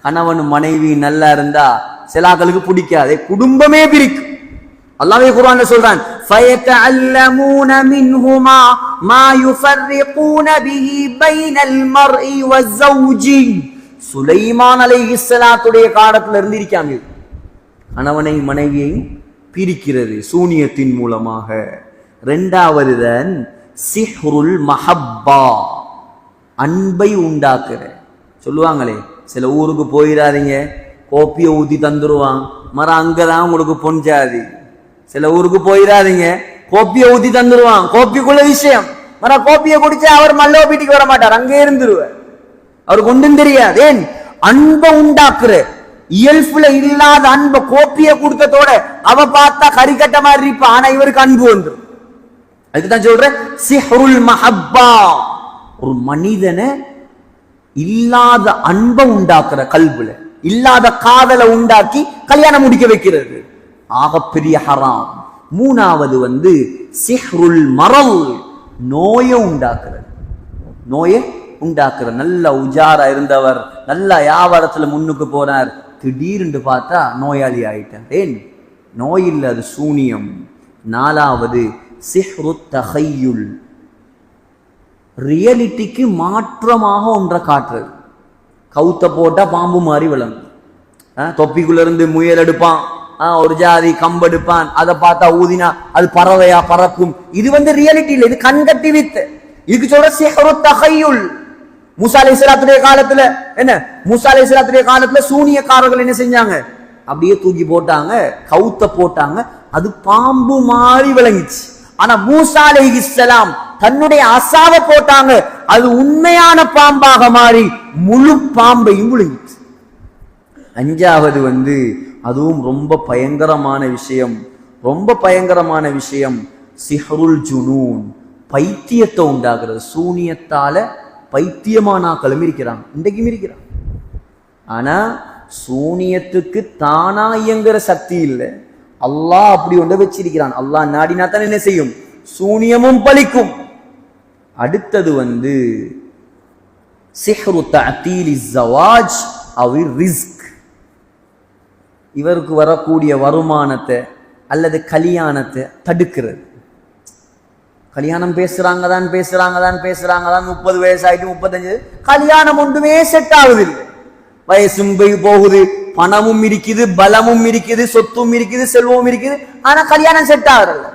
[SPEAKER 2] கணவனும் மனைவி நல்லா இருந்தா சிலாக்களுக்கு பிடிக்காது, குடும்பமே பிரிக்கும். அல்லாஹ்வே குர்ஆன்ல சொல்றான், فَيَتَعَلَّمُونَ مِنْهُمَا مَا يُفَرِّقُونَ بِهِ بَيْنَ الْمَرْءِ وَالزَّوْجِ. சுலைமான் அலைஹிஸ்ஸலாத்துடைய காலத்துல இருந்து இருக்காங்க. கணவனை மனைவியையும் பிரிக்கிறது சூனியத்தின் மூலமாக. 2வது தான் சிஹ்ருல் மஹப்பா, அன்பை உண்டாக்குற. சொல்லுவாங்களே, சில ஊருக்கு போயிடாதீங்க, கோப்பியை ஊத்தி தந்துருவான், மரம் அங்கதான் உங்களுக்கு பொஞ்சாதி. சில ஊருக்கு போயிடாதீங்க, கோப்பியை ஊத்தி தந்துருவான், கோப்பிக்குள்ள விஷயம், மரம் கோப்பியை குடிச்சா அவர் மல்லோ வீட்டுக்கு வர மாட்டார், அங்கே இருந்துருவார், அவருக்கு ஒன்றும் தெரியாது. ஏன்? அன்பை உண்டாக்குற. இயல்புல இல்லாத அன்பை கோப்பியை கொடுத்ததோட அவ பார்த்தா கறிக்கட்ட மாதிரி இருப்பா, ஆனா இவருக்கு அன்பு வந்துடும். அதுக்குதான் சொல்ற சிஹ்ருல் மஹப்பா, ஒரு மனிதனை இல்லாத அன்பை உண்டாக்குற, கல்புல இல்லாத காதலை உண்டாக்கி கல்யாணம் முடிக்க வைக்கிறது, ஆகப்பெரிய ஹராம். 3வது சிஹ்ருல் மரல், நோயை உண்டாக்குறது. நோயை உண்டாக்குற. நல்ல உஜாரா இருந்தவர், நல்ல வியாபாரத்துல முன்னுக்கு போறார், திடீர்னு பார்த்தா நோயாளி ஆயிட்டார். ஏன்? நோய் இல்லை, அது சூனியம். 4வது சிஹ்ரு தஹய்யுல், ரியாலிட்டிக்கு மாற்றமாக ஒன்றை காட்டுறது. கவுத்த போட்டா பாம்பு மாதிரி விளங்கும், தொப்பிக்குள்ள இருந்து முயல் எடுப்பான், ஒரு ஜாதி கம்பெடுப்பான், அதை பார்த்தா ஊதினா அது பறவையா பறக்கும். இது ரியாலிட்டி இல்லை, இது கண்கட்டி வித்து. இதுக்கு சொல்ற சிஹ்ரு தஹய்யுல். மூசா அலைஹிஸ்ஸலாத்துடைய காலத்துல என்ன, மூசா அலைஹிஸ்ஸலாத்துடைய காலத்துல சூனியக்காரர்கள் என்ன செஞ்சாங்க? அப்படியே தூக்கி போட்டாங்க, கவுத்த போட்டாங்க, அது பாம்பு மாதிரி விளங்கிச்சு. ஆனா மூசா அலைஹிஸ்ஸலாம் தன்னுடைய அசாவை போட்டாங்க, அது உண்மையான பாம்பாக மாறி முழு பாம்பையும் விழுங்கிச்சு. 5வது அதுவும் ரொம்ப பயங்கரமான விஷயம், ரொம்ப பயங்கரமான விஷயம், சிஹ்ருல் ஜுனூன், பைத்தியத்தை உண்டாக்குறது. சூனியத்தால பைத்தியமானாக்களும் இருக்கிறாங்க, இன்றைக்கும் இருக்கிறாங்க. ஆனா சூனியத்துக்கு தானா இயங்குற சக்தி இல்லை, அல்லாஹ் அப்படி ஒன்று வச்சிருக்கிறான். அல்லாஹ் நாடினா தான் என்ன செய்யும்? சூனியமும் பலிக்கும். அடுத்தது சிஹ்ரு தஅதீலி ஸவாஜ் அவ் ரிஸ்க். இவருக்கு வரக்கூடிய வருமானத்தை அல்லது கல்யாணத்தை தடுக்கிறது. கல்யாணம் பேசுறாங்க தான் 30 வயசாயிட்டு 35 கல்யாணம் ஒன்றுமே செட் ஆகுதில்லை. வயசும் போகுது, பணமும் இருக்குது, பலமும் இருக்குது, சொத்தும் இருக்குது, செல்வமும் இருக்குது, ஆனா கல்யாணம் செட் ஆகுறல்ல.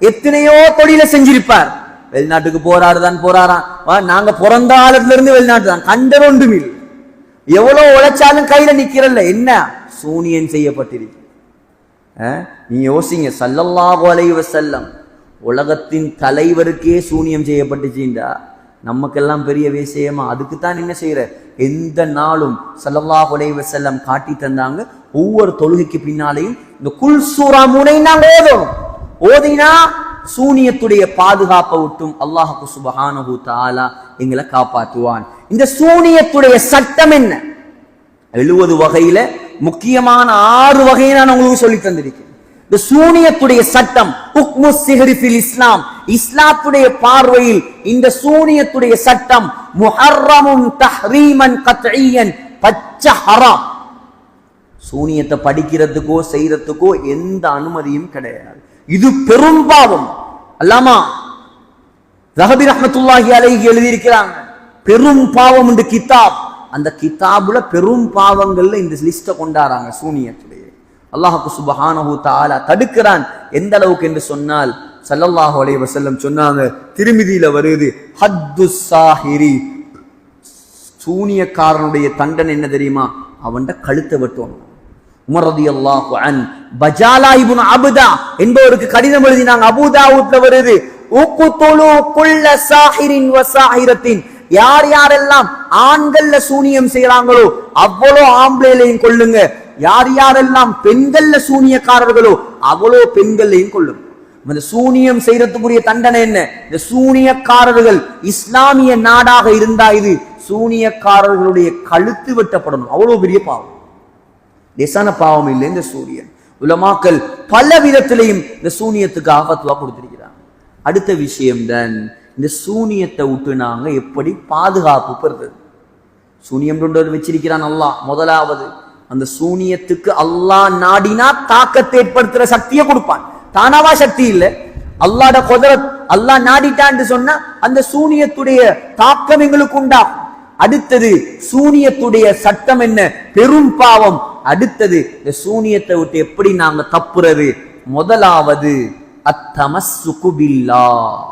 [SPEAKER 2] எத்தனையோ தொழில செஞ்சிருப்பார், வெளிநாட்டுக்கு போறாராம். நாங்க பிறந்த காலத்துல இருந்து வெளிநாட்டு தான், கண்டர் ஒன்றும் இல்லை. எவ்வளவு உழைச்சாலும் கையில நிக்கிறல்ல, என்ன சூனியன் செய்யப்பட்டிருக்கு. நீ யோசிங்க, ஸல்லல்லாஹு அலைஹி வஸல்லம் உலகத்தின் தலைவருக்கே சூனியம் செய்யப்பட்டுச்சுண்டா நமக்கெல்லாம் பெரிய விஷயமா? அதுக்குத்தான் என்ன செய்யற, எந்த நாளும் ஸல்லல்லாஹு அலைஹி வஸல்லம் காட்டி தந்தாங்க. ஒவ்வொரு தொழுகைக்கு பின்னாலையும் இந்த குல் சூரா 3 நாங்க ஓதினா சூனியத்துடைய பாதுகாப்பை விட்டும் அல்லாஹ் சுப்ஹானஹு தஆலா எங்களை காப்பாற்றுவான். இந்த சூனியத்துடைய சட்டம் என்ன? 70 வகையில முக்கியமான 6 வகையை நான் உங்களுக்கு சொல்லி தந்திருக்கேன். இந்த சூனியத்துடைய சட்டம் ஹுக்மு சிஹ்ரி ஃபில் இஸ்லாம், இஸ்லாத்துடைய பார்வையில் இந்த சூனியத்துடைய சட்டம் முஹர்ரமுன் தஹ்ரீமன் கத்இயன், பச்சை ஹராம். சூனியத்தை படிக்கிறதுக்கோ செய்யறதுக்கோ எந்த அனுமதியும் கிடையாது. இது பெரும் பாவம். அல்லாமா ஸஹபி ரஹ்மத்துல்லாஹி அலைஹி எழுதியிருக்கிறாங்க, பெரும் பாவம் என்று கிதாப். அந்த கிதாபுல பெரும் பாவங்கள்ல இந்த லிஸ்ட கொண்டாடுறாங்க சூனியத்துடைய. அல்லாஹ் சுப்ஹானஹு தஆலா தடுக்கிறான். எந்த அளவுக்கு என்று சொன்னால் ஸல்லல்லாஹு அலைஹி வஸல்லம் சொன்னாங்க, திர்மிதியில வருது, ஹத்துஸ் சாஹிரி, சூனியக்காரனுடைய தண்டனை என்ன தெரியுமா? அவன்ட கழுத்தை வெட்டணும். உமர் ரலியல்லாஹு அன் பஜாலா இப்னு அப்தா என்பவருக்கு கடிதம் எழுதினாங்க. அபூ தாவூத்ல வருது, உக்துலு குல்ல சாஹிரின் வ சாஹிரத்தின், யார் யாரெல்லாம் ஆண்கள்ல சூனியம் செய்யறாங்களோ அவ்வளோ ஆம்பளையிலையும் கொள்ளுங்க, யார் யாரெல்லாம் பெண்கள்ல சூனியக்காரர்களோ அவ்வளோ பெண்களையும் கொள்ளுங்க. இந்த சூனியம் செய்யறதுக்குரிய தண்டனை என்ன? இந்த சூனியக்காரர்கள் இஸ்லாமிய நாடாக இருந்தா இது சூனியக்காரர்களுடைய கழுத்து வெட்டப்படணும். அவ்வளவு பெரிய பாவம், லேசான பாவம் இல்லை. இந்த சூரியன் உலமாக்கள் பல விதத்திலையும் இந்த சூனியத்துக்கு ஆபத்துவா கொடுத்திருக்கிறாங்க. அடுத்த விஷயம்தான் இந்த சூனியத்தை விட்டு நாங்க எப்படி பாதுகாப்பு பெறுறது. சூனியம் வச்சிருக்கிறான் அல்லாஹ். முதலாவது, அந்த சூனியத்துக்கு அல்லாஹ் நாடினா தாக்கத்தை ஏற்படுத்துற சக்தியை கொடுப்பான். தானாவா சக்தி இல்லை, அல்லாஹ்ட குதரத். அல்லாஹ் நாடிட்டான்னு சொன்னா அந்த சூனியத்துடைய தாக்கம் எங்களுக்கு உண்டாகும். அடுத்தது, சூனியத்துடைய சட்டம் என்ன? பெரும் பாவம். அடுத்தது, இந்த சூனியத்தை விட்டு எப்படி நாங்க தப்புறது? முதலாவது, அத்தமஸ்ஸுகு பில்லாஹ்,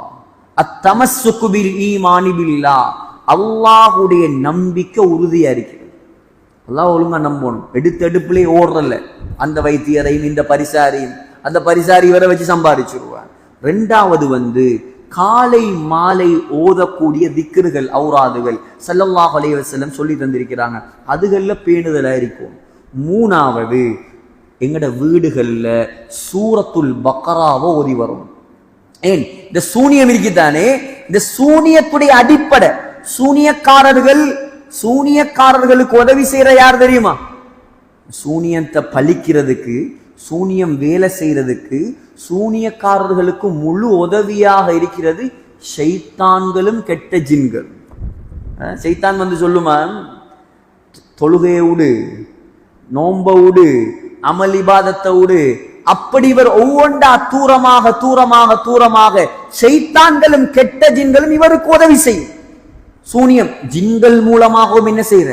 [SPEAKER 2] அத்தமஸ்ஸுகு பில் ஈமானி பில்லாஹ், அல்லாஹ்வுடைய நம்பிக்கை உறுதியா இருக்கிறது. அல்லாஹ் ஒழுங்கா நம்பணும். எடுப்புலயே ஓடுறல்ல, அந்த வைத்தியரையும் இந்த பரிசாரியும், அந்த பரிசாரி வரை வச்சு சம்பாதிச்சிருவார். ரெண்டாவது காலை மாலை ஓதக்கூடிய திக்ருகள், ஔராதுகள் ஸல்லல்லாஹு அலைஹி வஸல்லம் சொல்லி தந்திருக்கிறாங்க. அதுகள்ல பேணுதலா இருக்கும். மூணாவது, எங்கட வீடுகள்ல சூரத்துல் பக்ராவை ஓதி வரும். ஏன்? இந்த சூனியம் இருக்குதானே, இந்த சூனியத்துடைய அடிப்படை, சூனியக்காரர்களுக்கு உதவி செய்யற யார் தெரியுமா? சூனியத்தை பலிக்கிறதுக்கு, சூனியம் வேலை செய்யறதுக்கு, சூனியக்காரர்களுக்கு முழு உதவியாக இருக்கிறது ஷைத்தான்களும் கெட்ட ஜின்கள். ஷைத்தான் சொல்லுமா, தொழுகையை விடு, நோம்ப விடு, அமல் இபாதத்தை விடு. அப்படி இவர் ஒவ்வொன்றா தூரமாக தூரமாக தூரமாக ஷைத்தான்களும் கெட்ட ஜின்களும் இவருக்கு உதவி செய்யும். சூனியம் ஜின்கள் மூலமாகவும் என்ன செய்யற?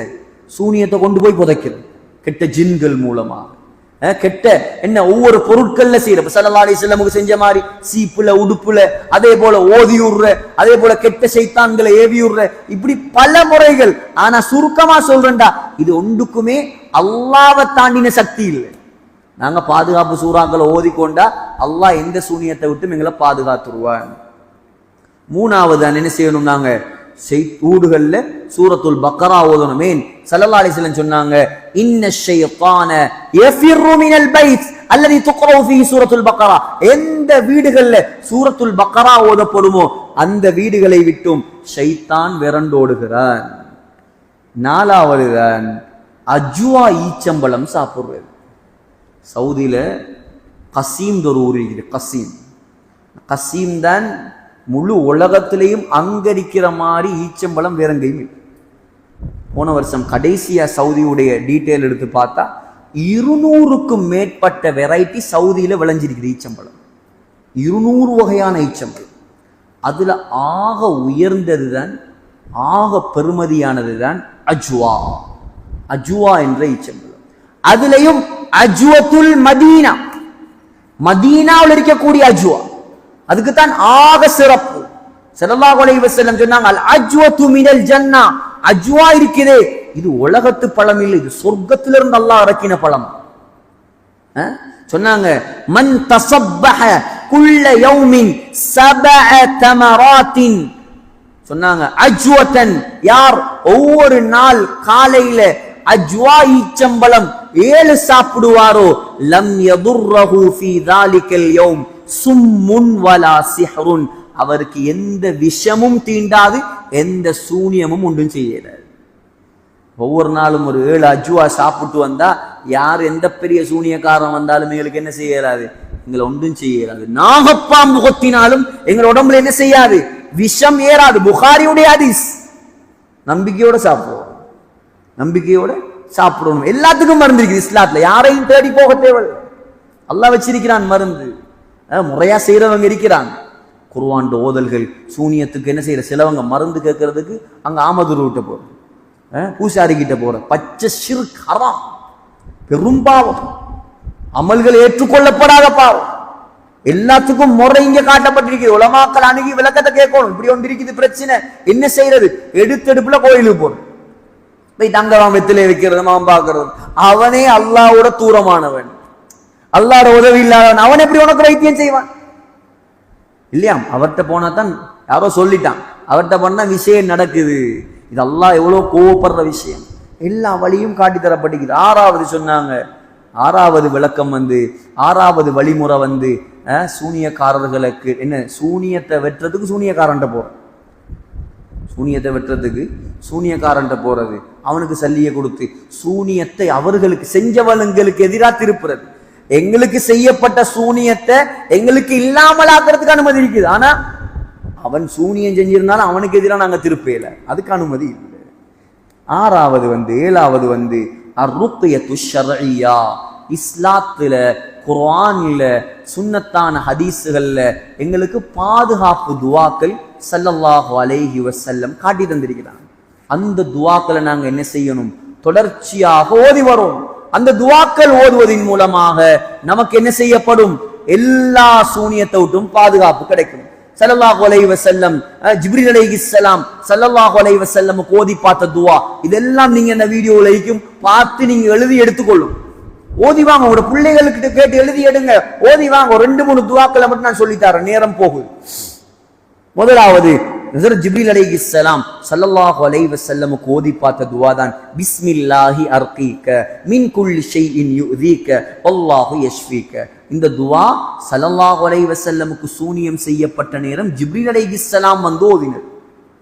[SPEAKER 2] சூனியத்தை கொண்டு போய் புதைக்கிறது கெட்ட ஜின்கள் மூலமாக. கெட்ட என்ன ஒவ்வொரு பொருட்கள்ல செய்யற, ஸல்லல்லாஹு அலைஹி வஸல்லம் செஞ்ச மாதிரி சீப்புல, உடுப்புல, அதே போல ஓதியுற, அதே போல கெட்ட ஷைத்தான்களை ஏவியுற, இப்படி பல முறைகள். ஆனா சுருக்கமா சொல்றேன்டா, இது ஒன்றுக்குமே அல்லாஹ்வை தாண்டின சக்தி இல்லை. நாங்க பாதுகாப்பு சூறாக்களை ஓதிக்கொண்டா அல்லாஹ் எந்த சூனியத்தை விட்டு எங்களை பாதுகாத்துருவான். மூணாவது என்ன செய்யணும்? நாங்க வீடுகள்ல சூரத்துல் பக்ரா ஓதணும். ஏன்? ஸல்லல்லாஹு அலைஹி வஸல்லம் சொன்னாங்க, இன்ன ஷைத்தான யஃபிரு மினல் பைத் அல்லதி துக்ரவு ஃபீஹி சூரத்துல் பக்ரா. எந்த வீடுகள்ல சூரத்துல் பக்ரா ஓதப்படுமோ அந்த வீடுகளை விட்டும் ஷைத்தான் விரண்டோடுகிறான். நாலாவது தான் அஜ்வா, ஈச்சம்பழம் சாப்பிடுறது. சவுதியில கசீம் ஒரு ஊர் இருக்குது. கசீம் தான் முழு உலகத்திலையும் அங்கரிக்கிற மாதிரி ஈச்சம்பழம் வேற எங்கேயும் இல்லை. போன வருஷம் கடைசியா சவுதியுடைய டீட்டெயில் எடுத்து பார்த்தா 200க்கும் மேற்பட்ட வெரைட்டி சவுதியில விளைஞ்சிருக்குது ஈச்சம்பழம். 200 வகையான ஈச்சம்பழம். அதுல ஆக உயர்ந்தது தான், ஆக பெருமதியானது தான் அஜ்வா என்ற ஈச்சம்பழம். அதுலயும் அஜ்வத்துல் மதீனா, மதீனாவில் இருக்கக்கூடிய அஜ்வா, அதுக்குத்தான் ஆக சிறப்பு. ஸல்லல்லாஹு அலைஹி வஸல்லம் சொன்னாங்க, அல் அஜ்வத்து மினல் ஜன்னா, அஜ்வா இருக்குது, இது உலகத்து பழம் இல்லை, இது சொர்க்கத்திலிருந்து அல்லாஹ் இறக்கின பழம். சொன்னாங்க, மன் தஸப்பஹ குல்ல யௌமின் 7 தமராத்தின், சொன்னாங்க அஜ்வத்தன், யார் ஒவ்வொரு நாள் காலையில அஜ்வா ஈச்சம்பழம் 7 சாப்பிடுவாரோ, லம் யதுர்ரஹு ஃபீ தாலிகல் யௌம் சும்முன் வலா சிஹ்ருன், அவருக்கு எந்த விஷமும் தீண்டாது, எந்த சூனியமும் ஒன்றும் செய்யறாது. ஒவ்வொரு நாளும் ஒரு 7 அஜ்வா சாப்பிட்டு வந்தா யார் எந்த பெரிய சூனியக்காரன் வந்தாலும் எங்களுக்கு என்ன செய்யறாது, எங்களை ஒன்றும் செய்யறாது. நாகப்பாம்பு கொத்தினாலும் எங்கள் உடம்புல என்ன செய்யாது, விஷம் ஏறாது. புகாரியுடைய ஹதீஸ். நம்பிக்கையோட சாப்பிடுவோம், நம்பிக்கையோட சாப்பிடணும். எல்லாத்துக்கும் மருந்து இருக்குது இஸ்லாத்துல, யாரையும் தேடி போக தேவையில்லை. அல்லாஹ் வச்சிருக்கிறான் மருந்து, முறையா செய்யறவங்க இருக்கிறாங்க. குர்ஆன் ஓதல்கள், சூனியத்துக்கு என்ன செய்யற, சிலவங்க மருந்து கேட்கறதுக்கு அங்க ஆமதுரு விட்ட போற, பூசாரி கிட்ட போற, பச்சை ஷிர்க் ஹராம், பெரும் பாவம், அமல்கள் ஏற்றுக்கொள்ளப்படாத பாவம். எல்லாத்துக்கும் முறை இங்க காட்டப்பட்டிருக்கிறது. உலமாக்கள் அணுகி விளக்கத்தை கேட்கணும். இப்படி ஒன்று இருக்குது பிரச்சனை, என்ன செய்யறது, எடுத்தெடுப்புல கோயிலுக்கு போறது, போய் தங்கவாம் வெத்திலே வைக்கிறது, மாம்பாக்குறது. அவனே அல்லாஹ்வோட தூரமானவன், அல்லாஹ்வோட உதவி இல்லாதவன், அவன் எப்படி உனக்கு வைத்தியம் செய்வான் இல்லையா? அவர்கிட்ட போனா தான், யாரோ சொல்லிட்டான், அவர்கிட்ட பண்ணா விஷயம் நடக்குது. இது அல்லாஹ் எவ்வளவு கோவப்படுற விஷயம். எல்லா வழியும் காட்டி தரப்பட்டிருக்குது. 6வது சொன்னாங்க, 6வது விளக்கம் ஆறாவது வழிமுறை சூனியக்காரர்களுக்கு என்ன, சூனியத்தை வெட்டுறதுக்கு சூனியக்காரன்ட்ட போறது, சூனியத்தை வெட்டுறதுக்கு சூனியக்காரன்ட்ட போறது, அவனுக்கு சல்லியை கொடுத்து சூனியத்தை அவர்களுக்கு செஞ்சவங்களுக்கு எதிராக திருப்புறது. எங்களுக்கு செய்யப்பட்ட சூனியத்தை எங்களுக்கு இல்லாமல் ஆக்கிறதுக்கு அனுமதி இருக்குது. ஆனா அவன் சூனியம் செஞ்சிருந்தாலும் அவனுக்கு எதிராக நாங்க திருப்பேல, அதுக்கு அனுமதி இல்லை. 6வது 7வது அர்ருக்யத்து ஷர்இய்யா, இஸ்லாத்துல குர்ஆன்ல சுன்னத்தான ஹதீஸுகள்ல எங்களுக்கு பாதுகாப்பு துஆக்கள் ஸல்லல்லாஹு அலைஹி வஸல்லம் காட்டி தந்திருக்கிறாங்க. அந்த துஆக்களை நாங்க என்ன செய்யணும், தொடர்ச்சியாக ஓதி வரோம். அந்த துஆக்கள் ஓதுவதின் மூலமாக நமக்கு என்ன செய்யப்படும், எல்லா சூனியத்தை விட்டும் பாதுகாப்பு கிடைக்கும். ஸல்லல்லாஹு அலைஹி வஸல்லம், ஜிப்ரீல் அலைஹிஸ்ஸலாம் ஸல்லல்லாஹு அலைஹி வஸல்லம் ஓதி பார்த்த துஆ, இதெல்லாம் நீங்க இந்த வீடியோல இருக்கும் பார்த்து நீங்க எழுதி எடுத்துக்கொள்ளும். ஓதி வாங்க, உங்களோட பிள்ளைகளுக்கிட்ட கேட்டு எழுதி எடுங்க, ஓதி வாங்க. ஒரு 2-3 துஆக்களை மட்டும் நான் சொல்லித்தரேன், நேரம் போகுது. முதலாவது ஹஜ்ரத் ஜிப்ரீல் அலைஹிஸ்ஸலாம் ஸல்லல்லாஹு அலைஹி வஸல்லம் ஓதி பார்த்த துஆ தான், பிஸ்மில்லாஹி அர்கீக மின் குல்லி ஷைஇன் யுதீக வல்லாஹு யஷ்ஃபீக. இந்த துஆ ஸல்லல்லாஹு அலைஹி வஸல்லமுக்கு சூனியம் செய்யப்பட்ட நேரம் ஜிப்ரீல் அலைஹிஸ்ஸலாம் ஓதினர்.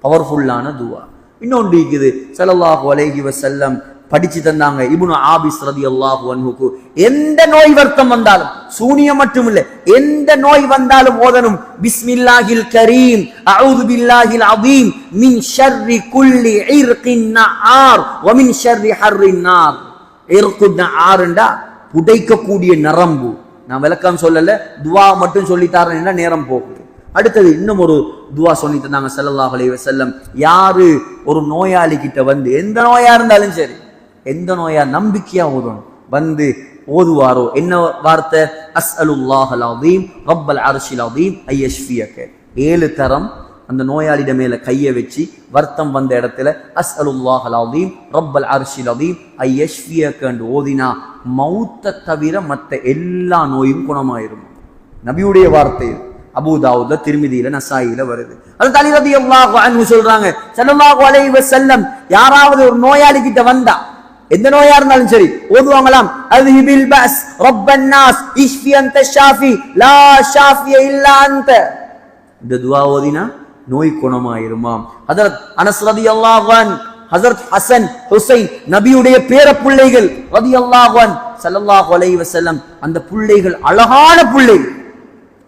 [SPEAKER 2] பவர்ஃபுல்லான துஆ. இன்னொன்று இருக்குது, ஸல்லல்லாஹு அலைஹி வஸல்லம் படிச்சு தந்தாங்க. இப்னு ஆபிஸ் ரலியல்லாஹு அன்ஹுக்கு எந்த நோய் வருத்தம் வந்தாலும், சூனியம் மட்டும் இல்ல, எந்த நோய் வந்தாலும் ஓதணும், பிஸ்மில்லாஹில் கரீம் அஊது பில்லாஹில் அதீம் மின் ஷர்ரி குல்லி இர்கின் நஆர் வ மின் ஷர்ரி ஹர்ரின் நார். இர்குன் நஆர்ண்டா புடைக்கக்கூடிய நரம்பு. நான் விளக்கம் சொல்லல, துஆ மட்டும் சொல்லி தரேன்னா நேரம் போகுது. அடுத்தது இன்னும் ஒரு துஆ சொல்லி தந்தாங்க ஸல்லல்லாஹு அலைஹி வஸல்லம். யாரு ஒரு நோயாளி கிட்ட எந்த நோயா இருந்தாலும் சரி, எந்த நோயா நம்பிக்கையா ஓதுவாரோ, என்ன வார்த்தை, அஸ்அலுல்லாஹல் அஸீம் ரப்பல் அர்ஷில் அஸீம் ஐயஷ்ஃபியக. 7 தரம் அந்த நோயாளிட மேல கைய வச்சு வருத்தம் வந்த இடத்துல அஸ்அலுல்லாஹல் அஸீம் ரப்பல் அர்ஷில் அஸீம் ஐயஷ்ஃபியக என்று ஓதினா மௌத்தை தவிர மற்ற எல்லா நோயும் குணமாயிரும். நபியுடைய வார்த்தை, அபூதாவுத்ல, திர்மிதியில, நசாயில வருது. அது அலி ரலியல்லாஹு அன்ஹு சொல்றாங்க, ஸல்லல்லாஹு அலைஹி வஸல்லம் யாராவது ஒரு நோயாளி கிட்ட வந்தா, எந்த நோயா இருந்தாலும் சரி, ஓதுவாங்களாம், அஸ்ஹிபில் பஸ் ரப்பன் நாஸ் இஷ்ஃபி அன்த ஷாஃபி லா ஷாஃபிய இல்லா அன்த. இந்த துஆ ஓதினா நோய் குணமாயிருமாம். ஹஜ்ரத் அனஸ் ரலியல்லாஹு அன்ஹு, ஹஜ்ரத் ஹசன் ஹுசைன் நபியுடைய பேர பிள்ளைகள் ரலியல்லாஹு அன்ஹு ஸல்லல்லாஹு அலைஹி வஸல்லம் அந்த பிள்ளைகள் அழகான பிள்ளைகள்.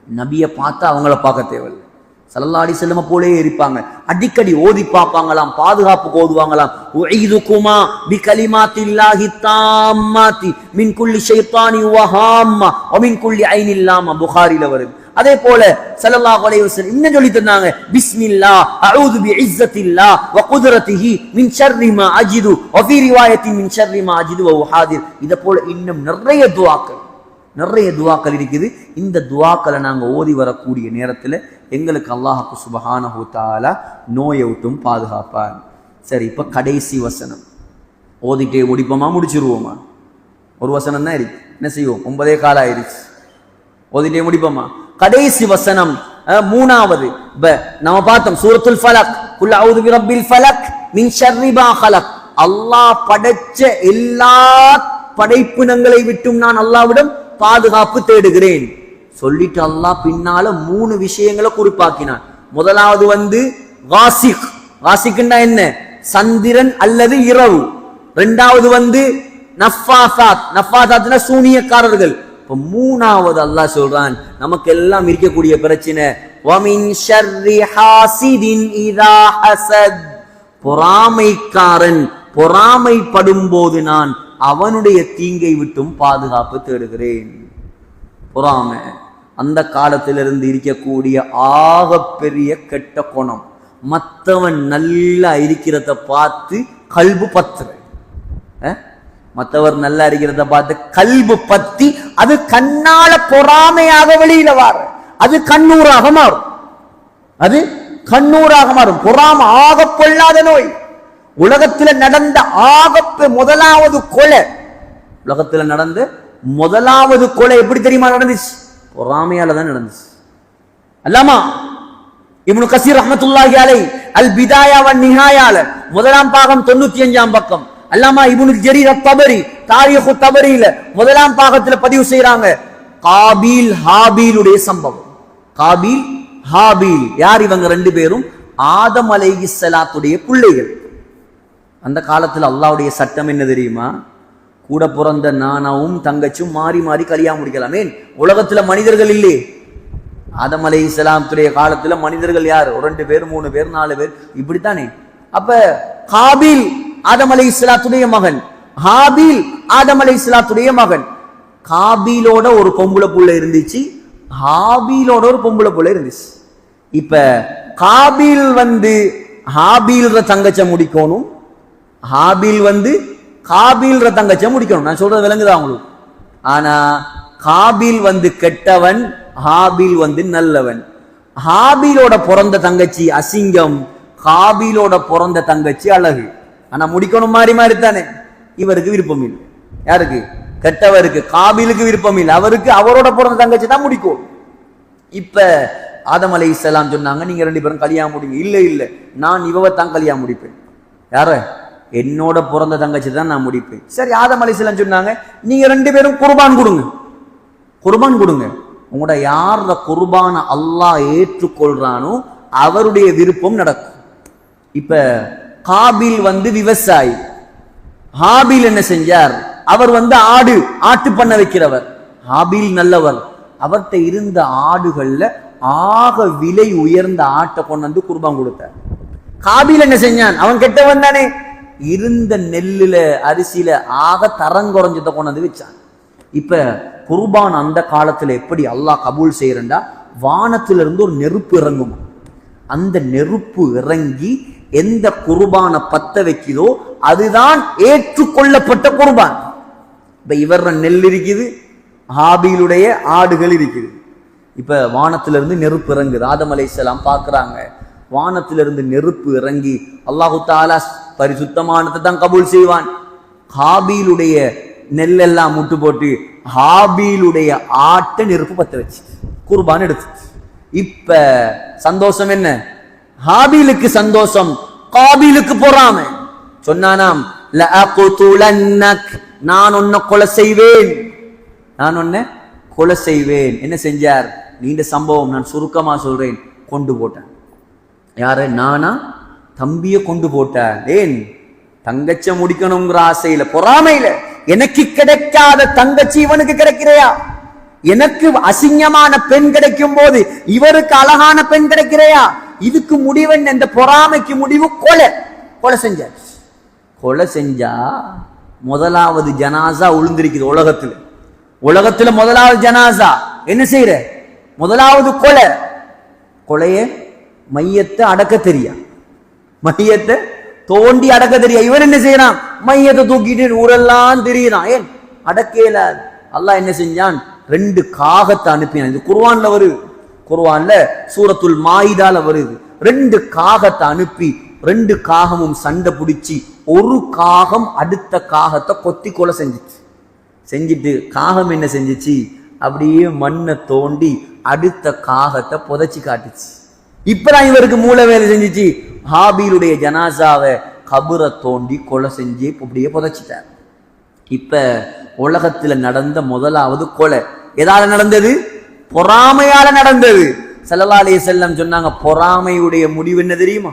[SPEAKER 2] நபியை பார்த்தா அவங்கள பார்க்க தேவையில்லை. ஸல்லல்லாஹு அலைஹி வஸல்லம் போலே இருப்பாங்க. அடிக்கடி ஓதி பார்ப்பாங்களாம், பாதுகாப்புக்கு ஓதுவாங்களாம். உஈதுகுமா பிகலிமாத்தில்லாஹி தாம்மாத்தி மின் குல்லி ஷைத்தானி வஹாம்மா வ மின் குல்லி ஐனில் லாமா. புகாரில வருது. அதே போல ஸல்லல்லாஹு அலைஹி வஸல்லம் இன்னும் சொல்லி தந்தாங்க, பிஸ்மில்லாஹ் அஊது பிஇஸ்ஸத்தில்லாஹ் வ குத்ரத்திஹி மின் ஷர்ரி மா அஜிது வ ஃபீ ரிவாயத்தின் மின் ஷர்ரி மா அஜிது வ உஹாதிர். இத போல இன்னும் நிறைய துஆக்கள் இருக்குது. இந்த துஆக்களை நாங்க ஓதி வரக்கூடிய நேரத்துல எங்களுக்கு அல்லாஹ் சுப்ஹானஹு வ தஆலா நோயை விட்டும் பாதுகாப்பான். சரி, இப்ப கடைசி வசனம் ஓதிட்டே முடிப்போமா, முடிச்சிருவோமா? ஒரு வசனம் தான் இருக்கு, என்ன செய்வோம்? 9:15 ஆயிருச்சு. ஓதிட்டே முடிப்போமா? கடைசி வசனம் மூணாவது நம்ம பார்த்தோம், சூரத்துல் ஃபலக், குல் அஊது பிரப்பில் ஃபலக் மின் ஷர்ரி மா ஹலக். அல்லாஹ் படைச்ச எல்லா படைப்பினங்களை விட்டும் நான் அல்லாஹ்விடம் பாதுகாப்பு தேடுகிறேன் சொல்லிட்டு அல்லாஹ் பின்னால 3 விஷயங்களை குறிப்பாக்கினான். முதலாவது வாசிக். வாசிக்னா என்ன? சந்திரன் அல்லது இரவு. இரண்டாவது நஃபாசாத். நஃபாசாத்னா சூனியக்காரர்கள். இப்ப மூணாவது அல்லாஹ் சொல்றான், நமக்கு எல்லாம் இருக்கக்கூடிய பிரச்சனை, வமின் ஷர்ரி ஹாசிதின் இதா ஹஸத். பொறாமைக்காரன் பொறாமைப்படும் போது நான் அவனுடைய தீங்கை விட்டும் பாதுகாப்பு தேடுகிறேன். பொறாமை அந்த காலத்திலிருந்து இருக்கக்கூடிய ஆக பெரிய கெட்ட குணம். மற்றவன் நல்லா இருக்கிறத பார்த்து கல்பு பத்துற, மற்றவர் நல்லா இருக்கிறத பார்த்து கல்பு பத்தி அது கண்ணால பொறாமையாக வெளியில வார, அது கண்ணூராக மாறும். பொறாமை ஆக பொல்லாத நோய். உலகத்தில் நடந்த முதலாவது கொலை, உலகத்தில் நடந்த முதலாவது கொலை எப்படி தெரியுமா நடந்துச்சு? பொறாமையால தான் நடந்துச்சு. அல்லாமா இப்னு கஸீர் ரஹ்மத்துல்லாஹி அலைஹி அல் பிதாயா வன் நிஹாயால முதலாம் பாகம் 95ஆம் பக்கம், அல்லாமா இப்னு ஜரீர் அத்-தபரி தாரீஹு தபரியில முதலாம் பாகத்துல பதிவு செய்றாங்க, காபீல் ஹாபீலுடைய சம்பவம். காபீல் ஹாபீல் யார்? இவங்க 2 பேரும் ஆதம் அலைஹிஸ்ஸலாத்துடைய பிள்ளைகள். அந்த காலத்துல அல்லாஹ்வுடைய சட்டம் என்ன தெரியுமா? கூட பிறந்த நானாவும் தங்கச்சும் மாறி மாறி கல்யாணம் முடிக்கலாம். ஏன்? உலகத்துல மனிதர்கள் இல்லே. ஆதம் அலைஹிஸ்ஸலாத்துடைய காலத்துல மனிதர்கள் யார்? 2 பேர் 3 பேர் 4 பேர் இப்படித்தானே. அப்ப காபீல் ஆதம் அலைஹிஸ்ஸலாத்துடைய மகன், ஹாபீல் ஆதம் அலைஹிஸ்ஸலாத்துடைய மகன். காபீலோட ஒரு பொம்பளை புள்ள இருந்துச்சு, ஹாபீலோட ஒரு பொம்பளை புள்ள இருந்துச்சு. இப்ப காபீல் ஹாபீல்ற தங்கச்ச முடிக்கணும், ஹாபீல் காபீல்ற தங்கச்ச முடிக்கணும். நான் சொல்றது விளங்குதா உங்களுக்கு? ஆனா காபீல் கெட்டவன், ஹாபீல் நல்லவன். ஹாபீலோட பிறந்த தங்கச்சி அசிங்கம், காபீலோட பிறந்த தங்கச்சி அழகு. ஆனா முடிக்கணும் மாறி மாறி தானே. இவருக்கு விருப்பம் இல்லை. யாருக்கு? கெட்டவருக்கு. காபீலுக்கு விருப்பம் இல்லை. அவருக்கு அவரோட பிறந்த தங்கச்சி தான் முடிக்கும். இப்ப ஆதம் அலைஹிஸ்ஸலாம் சொன்னாங்க, நீங்க 2 பேரும் கல்யாணம் முடிங்க. இல்ல நான் இவவை தான் கல்யாணம் முடிப்பேன். யார? என்னோட பிறந்த தங்கச்சி தான் நான் முடிப்பேன். சரி, ஆதம் அலைஹிஸ்ஸலாம் சொன்னாங்க, நீங்க 2 பேரும் குர்பான் கொடுங்க. உங்களோட யார குர்பான அல்லாஹ் ஏற்றுக்கொள்றானோ அவருடைய விருப்பம் நடக்கும். இப்ப காபீல் விவசாயி, ஹாபீல் என்ன செஞ்சார்? அவர் ஆட்டு பண்ண வைக்கிறவர். ஹாபீல் நல்லவர். அவர்கிட்ட இருந்த ஆடுகள்ல ஆக விலை உயர்ந்த ஆட்டை கொண்டு குர்பான் கொடுத்தார். காபீல் என்ன செஞ்சான்? அவன் கெட்டவன் தானே. இருந்த நெல்லுல அரிசியில ஆக தரம் குறைஞ்சதை கொண்டு வச்சான். இப்ப குர்பான் அந்த காலத்துல எப்படி அல்லாஹ் கபூல் செய்யறா? வானத்திலிருந்து ஒரு நெருப்பு இறங்கும். அந்த நெருப்பு இறங்கி எந்த குர்பான பத்த வைக்குதோ அதுதான் ஏற்றுக்கொள்ளப்பட்ட குர்பான். இப்ப இவர் நெல் இருக்குது, ஹாபீலுடைய ஆடுகள் இருக்குது. இப்ப வானத்திலிருந்து நெருப்பு இறங்குது. ஆதம் அலைஹிஸ்ஸலாம் பார்க்கறாங்க, வானத்திலிருந்து நெருப்பு இறங்கி அல்லாஹு தஆலா பரிசுத்தமானதை தான் கபூல் செய்வான். ஹாபீலுடைய நெல்லெல்லாம் முட்டு போட்டு ஹாபீலுடைய ஆட்டை நெருப்பு பத்த வச்சு குர்பான் எடுத்து. இப்ப சந்தோஷம் என்ன? ஹாபீலுக்கு சந்தோஷம், காபீலுக்கு பொறாமை. சொன்னானாம், லஅக்துலன்னக், நான் உன்னை கொலை செய்வேன். என்ன செஞ்சார்? நீண்ட சம்பவம், நான் சுருக்கமா சொல்றேன். கொண்டு போட்டேன். யாரு? நானா? தம்பிய கொண்டு போட்டார். ஏன்? தங்கச்ச முடிக்கணுங்கிற ஆசையில, பொறாமையில. எனக்கு கிடைக்காத தங்கச்சி இவனுக்கு கிடைக்கிறையா? எனக்கு அசிங்கமான பெண் கிடைக்கும் போது இவருக்கு அழகான பெண் கிடைக்கிறையா? இதுக்கு முடிவு என்ன? இந்த பொறாமைக்கு முடிவு கொலை செஞ்சாச்சு. கொலை செஞ்சா முதலாவது ஜனாசா உளுந்திருக்குது உலகத்துல முதலாவது ஜனாசா என்ன செய்யற? முதலாவது கொலைய மையத்தை அடக்க தெரியா, மையத்தை தோண்டி அடக்க தெரியா. இவன் என்ன செய்யறான்? மையத்தை தூக்கிட்டு ஊரெல்லாம் திரியிறான். ஏன் அடக்கல? அல்லாஹ் என்ன செஞ்சான்? 2 காகத்தை அனுப்பினான். இது குர்ஆன்ல வருது, குர்ஆன்ல சூரத்துல் மாயிதால வருது. 2 காகத்தை அனுப்பி 2 காகமும் சண்டை பிடிச்சி ஒரு காகம் அடுத்த காகத்தை கொத்தி கொலை செஞ்சிட்டு காகம் என்ன செஞ்சிச்சு? அப்படியே மண்ணை தோண்டி அடுத்த காகத்தை புதைச்சி காட்டுச்சு. இப்பதான் இவருக்கு மூளை வேலை செஞ்சிச்சு. ஹாபீலுடைய ஜனாசாவை கபரை தோண்டி கொலை செஞ்சு அப்படியே புதைச்சிட்டார். இப்ப உலகத்துல நடந்த முதலாவது கொலை எதால நடந்தது? பொறாமையால நடந்தது. ஸல்லல்லாஹு அலைஹி வஸல்லம் சொன்னாங்க, பொறாமையுடைய முடிவு என்ன தெரியுமா?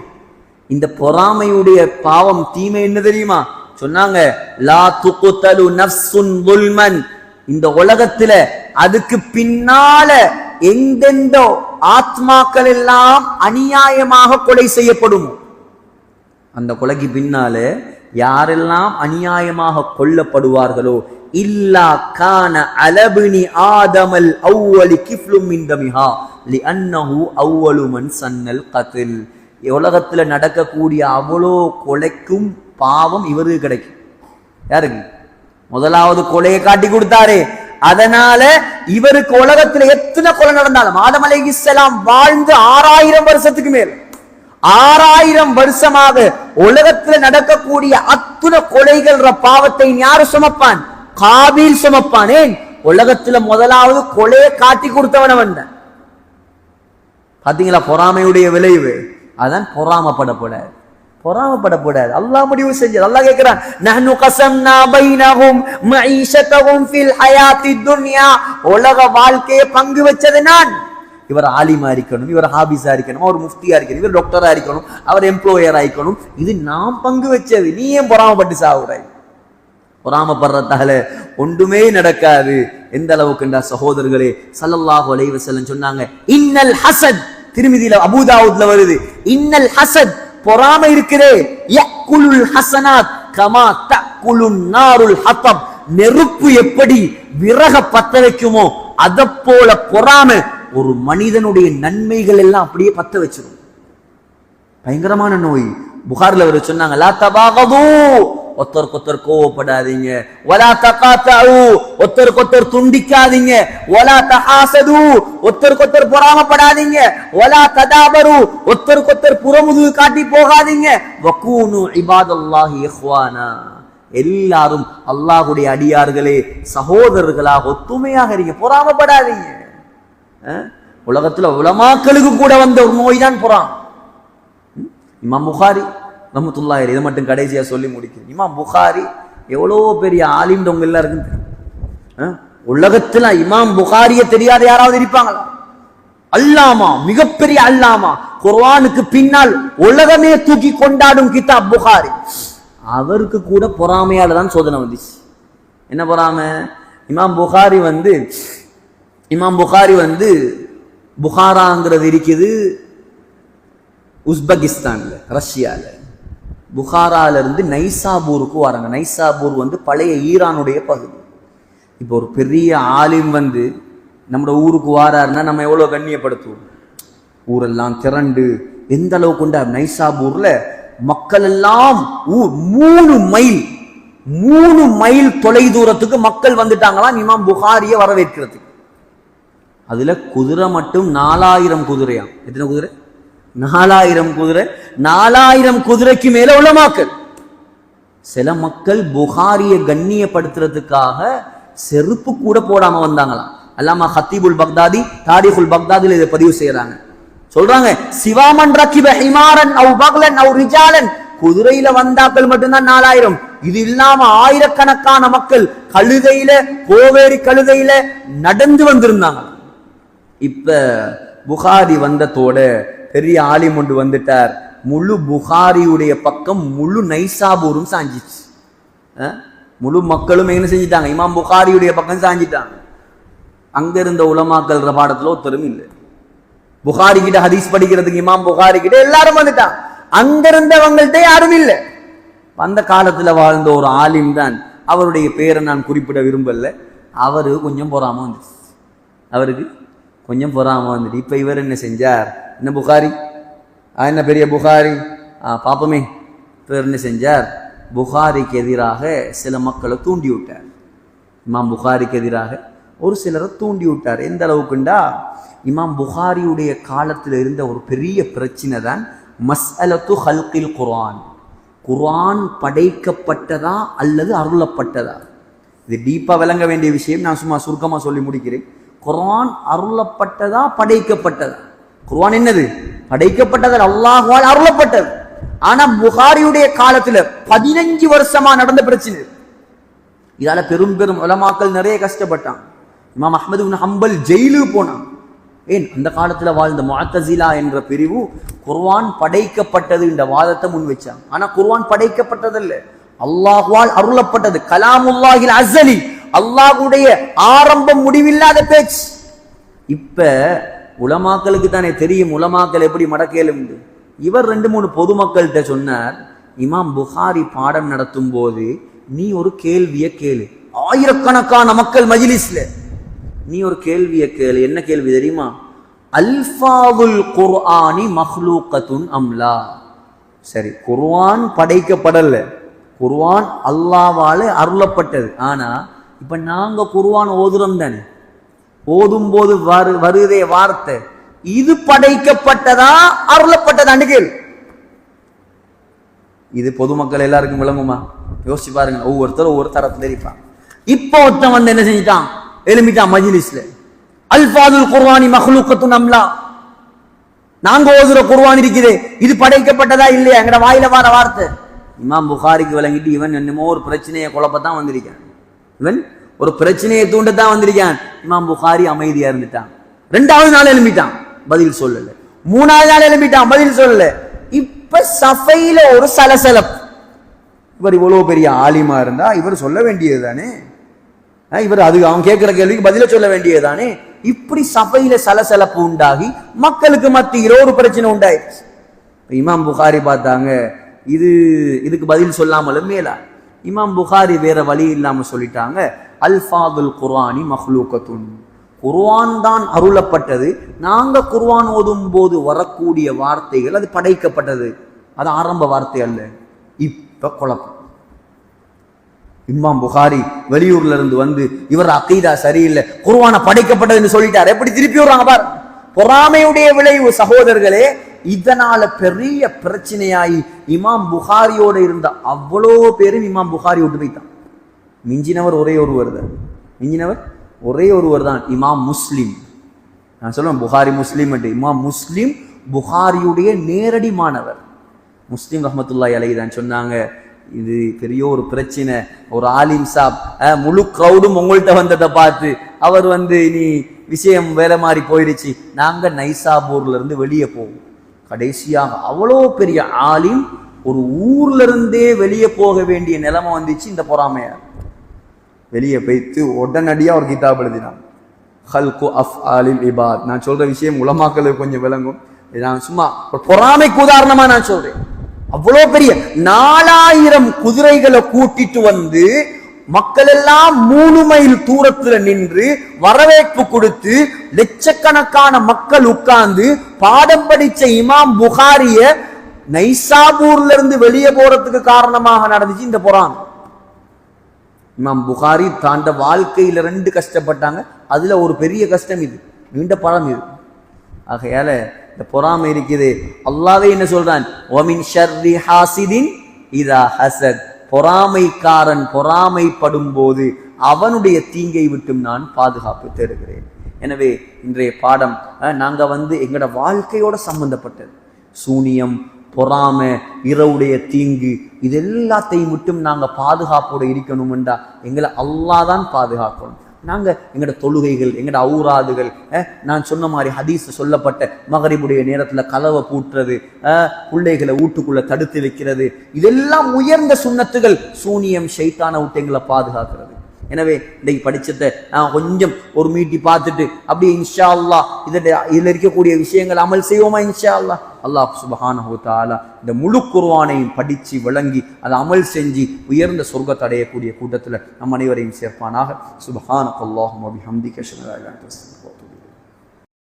[SPEAKER 2] இந்த பொறாமையுடைய பாவம் தீமை என்ன தெரியுமா? சொன்னாங்க, லா துக்தலு நஃப்ஸுன் ظுல்மன். இந்த உலகத்துல அதுக்கு பின்னால எந்தெந்த ஆத்மாக்கள் எல்லாம் அநியாயமாக கொலை செய்யப்படும், அந்த கொலைக்கு பின்னால யாரெல்லாம் அநியாயமாக கொல்லப்படுவார்களோ, இல்லா கான அலபினி ஆதமல் அவ்வலி கிஃப்லும் மின் தமிஹா லிஅன்னஹு அவ்வலு மன் சன்னல் கத்ல். உலகத்துல நடக்கக்கூடிய அவ்வளோ கொலைக்கும் பாவம் இவருக்கு கிடைக்கும். யாருக்கு? முதலாவது கொலையை காட்டி கொடுத்தாரே, அதனால இவருக்கு உலகத்துல எத்தனை கொலை நடந்தாலும், ஆதம் அலைஹிஸ்ஸலாம் வாழ்ந்து 6000 வருஷத்துக்கு மேல் 6000 வருஷமாக உலகத்துல நடக்கக்கூடிய அத்தனை கொலைகள் பாவத்தை யாரு சுமப்பான்? காபீல் சுமப்பான். ஏன்? உலகத்துல முதலாவது கொலையை காட்டி கொடுத்தவன் அவன். பாத்தீங்களா பொறாமையுடைய விளைவு? அதான் பொறாமப்படக்கூடாது. அல்லாஹ் முடிவு செஞ்சது. அல்லாஹ் கேட்கிறான், நஹ்னு கஸம்னா பைனஹும் மஈஷதஹும் ஃபில் ஹயாத்தித் துன்யா. உலக வாழ்க்கையை பங்கு வச்சது நான். இவர் ஆலிமா இருக்கணும், இவர் ஹாபிஸா இருக்கணும், அவர் முஃப்தியா இருக்கணும், இவர் டாக்டரா இருக்கணும், அவர் எம்ப்ளாயரா இருக்கணும். இது நாம் பங்கு வச்சது. நீ ஏன் பொறாமப்பட்டு சாவுறாய்? பொறாமப்படுறதால ஒன்றுமே நடக்காது. எந்த அளவுக்குண்டா சகோதரர்களே, ஸல்லல்லாஹு அலைஹி வஸல்லம் சொன்னாங்க, இன்னல் ஹஸத், திருமிதியில அபூதாவுத்ல வருது, இன்னல் ஹஸத், பொறாமை இருக்கிறே, யக்குலுல் ஹஸனாத் கமா தக்குலுன் நாருல் ஹதப். நெருப்பு எப்படி விறக பத்த வைக்குமோ அத போல பொறாமை ஒரு மனிதனுடைய நன்மைகள் எல்லாம் அப்படியே பத்த வச்சிடும். பயங்கரமான நோய். புகார்ல அவர் சொன்னாங்க, லா தபாகது, ஒருத்தருக்கு கோவப்படாதீங்க, வலா தகாதஉ, ஒருத்தருக்கு துண்டிக்காதீங்க, வலா தஹாசது, ஒருத்தருக்கு பொறாமப்படாதீங்க, வலா ததாபரு, ஒருத்தருக்கு புறமுதுகு காட்டி போகாதீங்க, வகூனு இபாதல்லாஹி இஹ்வானா, எல்லாரும் அல்லாஹ்வுடைய அடியார்களே, சகோதரர்களாக ஒத்துமையாக இருங்க, பொறாமப்படாதீங்க. உலகத்துல உலமாக்களுக்கு கூட வந்த ஒரு நோய் தான் பொறாமை. இமாம் புகாரி ரஹ்மத்துல்லாஹி அலைஹி, இதை மட்டும் கடைசியா சொல்லி முடிக்கிறேன். இமாம் புகாரி எவ்வளோ பெரிய ஆலிம் உங்க எல்லாருக்கும் தெரியும். உலகத்துல இமாம் புகாரிய தெரியாத யாராவது இருப்பாங்களா? அல்லாமா, மிகப்பெரிய அல்லாமா, குர்ஆனுக்கு பின்னால் உலகமே தூக்கி கொண்டாடும் கிதாப் புகாரி. அவருக்கு கூட பொறாமையால தான் சோதனை வந்துச்சு. என்ன பொறாமை? இமாம் புகாரி வந்து புகாராங்கிறது இருக்குது உஸ்பெகிஸ்தான்ல, ரஷ்யால. புகாரால இருந்து நைசாபூருக்கு வராங்க. நைசாபூர் வந்து பழைய ஈரானுடைய பகுதி. இப்போ ஒரு பெரிய ஆலிம் வந்து நம்ம ஊருக்கு வாராருன்னா நம்ம எவ்வளவு கண்ணியப்படுத்துவோம். ஊரெல்லாம் திரண்டு எந்த அளவுக்கு உண்டா? நைசாபூர்ல மக்கள் எல்லாம் 3 மைல் தொலை தூரத்துக்கு மக்கள் வந்துட்டாங்களாம் இமாம் புகாரிய வரவேற்கிறதுக்கு. அதுல குதிரை மட்டும் 4000 குதிரையாம். எத்தனை குதிரை? 4000 குதிரை. 4000 குதிரைக்கு மேல உலமாக்கள். சில மக்கள் புகாரியை கண்ணியப்படுத்துறதுக்காக செருப்பு கூட போடாம வந்தாங்களாம். அல்லாமா ஹத்தீபுல் பக்தாதி தாரிகுல் பக்தாதில இதை பதிவு செய்யறாங்க. சொல்றாங்க, சிவாமன் ரக்கிப ஹிமாரன் அவ் பக்லன் அவ் ரிஜாலன், குதிரையில வந்தாக்கள் மட்டும்தான் 4000. இது இல்லாம ஆயிரக்கணக்கான மக்கள் கழுதையில, கோவேரி கழுதையில நடந்து வந்திருந்தாங்க. இப்ப புகாரி வந்ததோட பெரிய ஆலிம் ஒன்று வந்துட்டார். முழு புகாரியுடைய பக்கம் முழு நைசாபூரும் சாஞ்சிச்சு. முழு மக்களும் என்ன செஞ்சிட்டாங்க? இமாம் புகாரியுடைய பக்கம் சாஞ்சிட்டாங்க. அங்க இருந்த உலமாக்கல்ற பாடத்துல ஒருத்தரும் இல்லை. புகாரி கிட்ட ஹதீஸ் படிக்கிறதுக்கு இமாம் புகாரி கிட்ட எல்லாரும் வந்துட்டாங்க. அங்க இருந்தவங்கள்ட்ட யாரும் இல்லை. அந்த காலத்துல வாழ்ந்த ஒரு ஆலிம் தான், அவருடைய பேரை நான் குறிப்பிட விரும்பல. அவருக்கு கொஞ்சம் பொறாம வந்துச்சு. அவருக்கு கொஞ்சம் பொறாம வந்துட்டு இப்ப இவர் என்ன செஞ்சார்? என்ன புகாரி, என்ன பெரிய புகாரி பாப்பமே. இவர் என்ன செஞ்சார்? புகாரிக்கு எதிராக சில மக்களை தூண்டி விட்டார். இமாம் புகாரிக்கு எதிராக ஒரு சிலரை தூண்டி விட்டார். எந்த அளவுக்குண்டா, இமாம் புகாரியுடைய காலத்தில் இருந்த ஒரு பெரிய பிரச்சனை தான் மஸ்அலத்து ஹல்கில் குர்ஆன். குர்ஆன் படைக்கப்பட்டதா அல்லது அருளப்பட்டதா? இது டீப்பா விளங்க வேண்டிய விஷயம். நான் சும்மா சுருக்கமா சொல்லி முடிக்கிறேன். குர்ஆன் அருளப்பட்டதா படைக்கப்பட்டதா? குர்ஆன் என்னது? படைக்கப்பட்டது, அல்லாஹ்வால் அருளப்பட்டது. ஆனா புகாரியுடைய காலத்துல 15 வருஷமா நடந்த பிரச்சனை. இதால பெரும் பெரும் உலமாக்கள் நிறைய கஷ்டப்பட்டான். இமாம் அஹ்மது இப்னு ஹம்பல் ஜெயிலுக்கு போனான். ஏன்? அந்த காலத்துல வாழ்ந்த முஅத்தஸிலா என்ற பிரிவு குர்ஆன் படைக்கப்பட்டது என்ற வாதத்தை முன் வச்சாங்க. ஆனா குர்ஆன் படைக்கப்பட்டதல்ல, அல்லாஹ்வால் அருளப்பட்டது. கலாமுல்லாஹில் அஸலி, அல்லாஹ்வுடைய ஆரம்பம் முடிவில்லாத பேச்சு. இப்ப உலமாக்களுக்கு தானே தெரியும் உலமாக்கள் எப்படி மடக்கேலும். இவர் 2-3 பொதுமக்கள்கிட்ட சொன்னார், இமாம் புகாரி பாடம் நடத்தும் போது நீ ஒரு கேள்வியை கேளு. ஆயிரக்கணக்கான மக்கள் மஜ்லிஸ்ல நீ ஒரு கேள்வியை கேளு. என்ன கேள்வி தெரியுமா? அல்ஃபாவுல் குர்ஆனி மக்லூகத்துன் அம்லா. சரி, குர்ஆன் படைக்கப்படல, குர்ஆன் அல்லாஹ்வால அருளப்பட்டது. ஆனா இப்ப நாங்க குர்ஆன் ஓதுறோம் தானே, ஓதும் போது வருதே வார்த்தை, இது படைக்கப்பட்டதா அருளப்பட்டதான்னு கேளு. இது பொதுமக்கள் எல்லாருக்கும் விளங்குமா? யோசிச்சு பாருங்க. ஒவ்வொருத்தரும் ஒவ்வொரு தரத்துல இருப்பாங்க. இப்போ ஒருத்தன் வந்து என்ன செஞ்சிட்டான்? எழுமிட்டான் மஜ்லிஸ்ல, அல்ஃபாதுல் குர்ஆனி மக்லூகத்துன் அம்லா. நாங்க ஓதுற குர்ஆன் இருக்குது, இது படைக்கப்பட்டதா இல்லையா? எங்கட வாயில வர வார்த்தை. இமாம் புகாரிக்கு விளங்கிட்டு இவன் என்னமோ ஒரு பிரச்சனையை குழப்பத்தான் வந்திருக்கான், இவன் ஒரு பிரச்சனையை தூண்டத்தான் வந்திருக்கான். இமாம் புகாரி அமைதியா இருந்துட்டான். 2வது நாள் எழும்பிட்டான், பதில் சொல்லல. 3வது நாள் எழும்பிட்டான், பதில் சொல்லல. இப்ப சஃபையில ஒரு சலசலப்பு. இவர் இவ்வளவு பெரிய ஆலிமா இருந்தா இவர் சொல்ல வேண்டியது தானே, இவர் அது அவன் கேட்கிற கேள்விக்கு பதில சொல்ல வேண்டியது தானே. இப்படி சபையில சலசலப்பு உண்டாகி மக்களுக்கு மத்தியில் ஒரு பிரச்சனை உண்டாயிடுச்சு. இமாம் புகாரி பார்த்தாங்க, இதுக்கு பதில் சொல்லாமலும் மேலா. இமாம் புகாரி வேற வழி இல்லாம சொல்லிட்டாங்க, அல்ஃபாதுல் குர்ஆனி மக்லூகத்துன், குர்ஆன் தான் அருளப்பட்டது. நாங்க குர்ஆன் ஓதும் போது வரக்கூடிய வார்த்தைகள் அது படைக்கப்பட்டது, அது ஆரம்ப வார்த்தை அல்ல. இப்ப குழப்பம். இமாம் புகாரி வெளியூர்ல இருந்து வந்து இவர் அகீதா சரியில்லை, குர்ஆன படைக்கப்பட்டதுன்னு சொல்லிட்டார். எப்படி திருப்பி வர்றாங்க பாரு. பொறாமையுடைய விளைவு சகோதரர்களே. இதனால பெரிய பிரச்சனையாயி இமாம் புகாரியோட இருந்த அவ்வளோ பேரும் இமாம் புகாரி விட்டு போய்த்தான். மிஞ்சினவர் ஒரே ஒருவர் தான், மிஞ்சினவர் ஒரே ஒருவர் தான், இமாம் முஸ்லிம். நான் சொல்லுவேன் புகாரி முஸ்லிம். இமாம் முஸ்லிம் புகாரியுடைய நேரடி மாணவர். முஸ்லிம் ரஹ்மத்துல்லாஹி அலைஹி தான் சொன்னாங்க, இது பெரிய ஒரு பிரச்சனை. ஒரு ஆலிம் சாப் முழு கிரௌடும் உங்கள்கிட்ட வந்ததை பார்த்து அவர் இனி விஷயம் வேற மாதிரி போயிடுச்சு, நாங்க நைசாபூர்ல இருந்து வெளியே போவோம். கடைசியாக அவ்வளோ பெரிய ஆலிம் ஒரு ஊர்ல இருந்தே வெளியே போக வேண்டிய நிலைமை வந்துச்சு. இந்த பொறாமையார் வெளியே போய்த்து உடனடியா ஒரு கிதாப் எழுதினான், ஹல்கு அஃஆலில் இபாத். நான் சொல்ற விஷயம் உலமாக்களுக்கு கொஞ்சம் விளங்கும். நான் சும்மா ஒரு பொறாமைக்கு உதாரணமா நான் சொல்றேன். அவ்வளோ பெரிய 4000 குதிரைகளை கூட்டிட்டு வந்து மக்கள் எல்லாம் 3 மைல் தூரத்துல நின்று வரவேற்பு கொடுத்து லட்சக்கணக்கான மக்கள் உட்கார்ந்து பாடம் படிச்ச இமாம் புகாரிய நைசாபூர்ல இருந்து வெளியே போறதுக்கு காரணமாக நடந்துச்சு இந்த பொறாமை. இமாம் புகாரி தாண்ட வாழ்க்கையில 2 கஷ்டப்பட்டாங்க, அதுல ஒரு பெரிய கஷ்டம் இது, நீண்ட பழம் இது. ஆகையால இந்த பொறாமை இருக்குது. அல்லாஹ்வே என்ன சொல்றான், வமின் ஷர்ரி ஹாசிதின் இதா ஹசத், பொறாமைக்காரன் பொறாமைப்படும் போது அவனுடைய தீங்கை விட்டும் நான் பாதுகாப்பு தேடுகிறேன். எனவே இன்றைய பாடம் நாங்க எங்களோட வாழ்க்கையோட சம்பந்தப்பட்டது. சூனியம், பொறாமை, இரவுடைய தீங்கு, இது எல்லாத்தையும் விட்டும் நாங்க பாதுகாப்போட இருக்கணும்டா எங்களை அல்லாஹ் தான் பாதுகாக்கணும். நாங்க எங்கட தொழுகைகள், எங்கட ஔராதுகள், நான் சொன்ன மாதிரி ஹதீஸ் சொல்லப்பட்ட மகரிபுடைய நேரத்துல கலவை பூட்டுறது, பிள்ளைகளை வீட்டுக்குள்ள தடுத்து வைக்கிறது, இதெல்லாம் உயர்ந்த சுன்னத்துகள். சூனியம் ஷைத்தான விட்டு எங்களை பாதுகாக்கிறது. எனவே இன்னைக்கு படிச்சதை நான் கொஞ்சம் ஒரு மீட்டி பார்த்துட்டு அப்படியே இன்ஷா அல்லாஹ் இதுல இருக்கக்கூடிய விஷயங்கள் அமல் செய்வோமா இன்ஷா அல்லாஹ். அல்லாஹ் சுப்ஹானஹு வ தஆலா இந்த முழு குர்ஆனையும் படிச்சு விளங்கி அதை அமல் செஞ்சு உயர்ந்த சொர்க்கத்தை அடையக்கூடிய கூட்டத்தில் நம் அனைவரையும் சேர்ப்பானாக. சுப்ஹானக்கல்லாஹும்ம வ பிஹம்திக அஷ்ஹது அல்லா இலாஹா இல்லா அன்த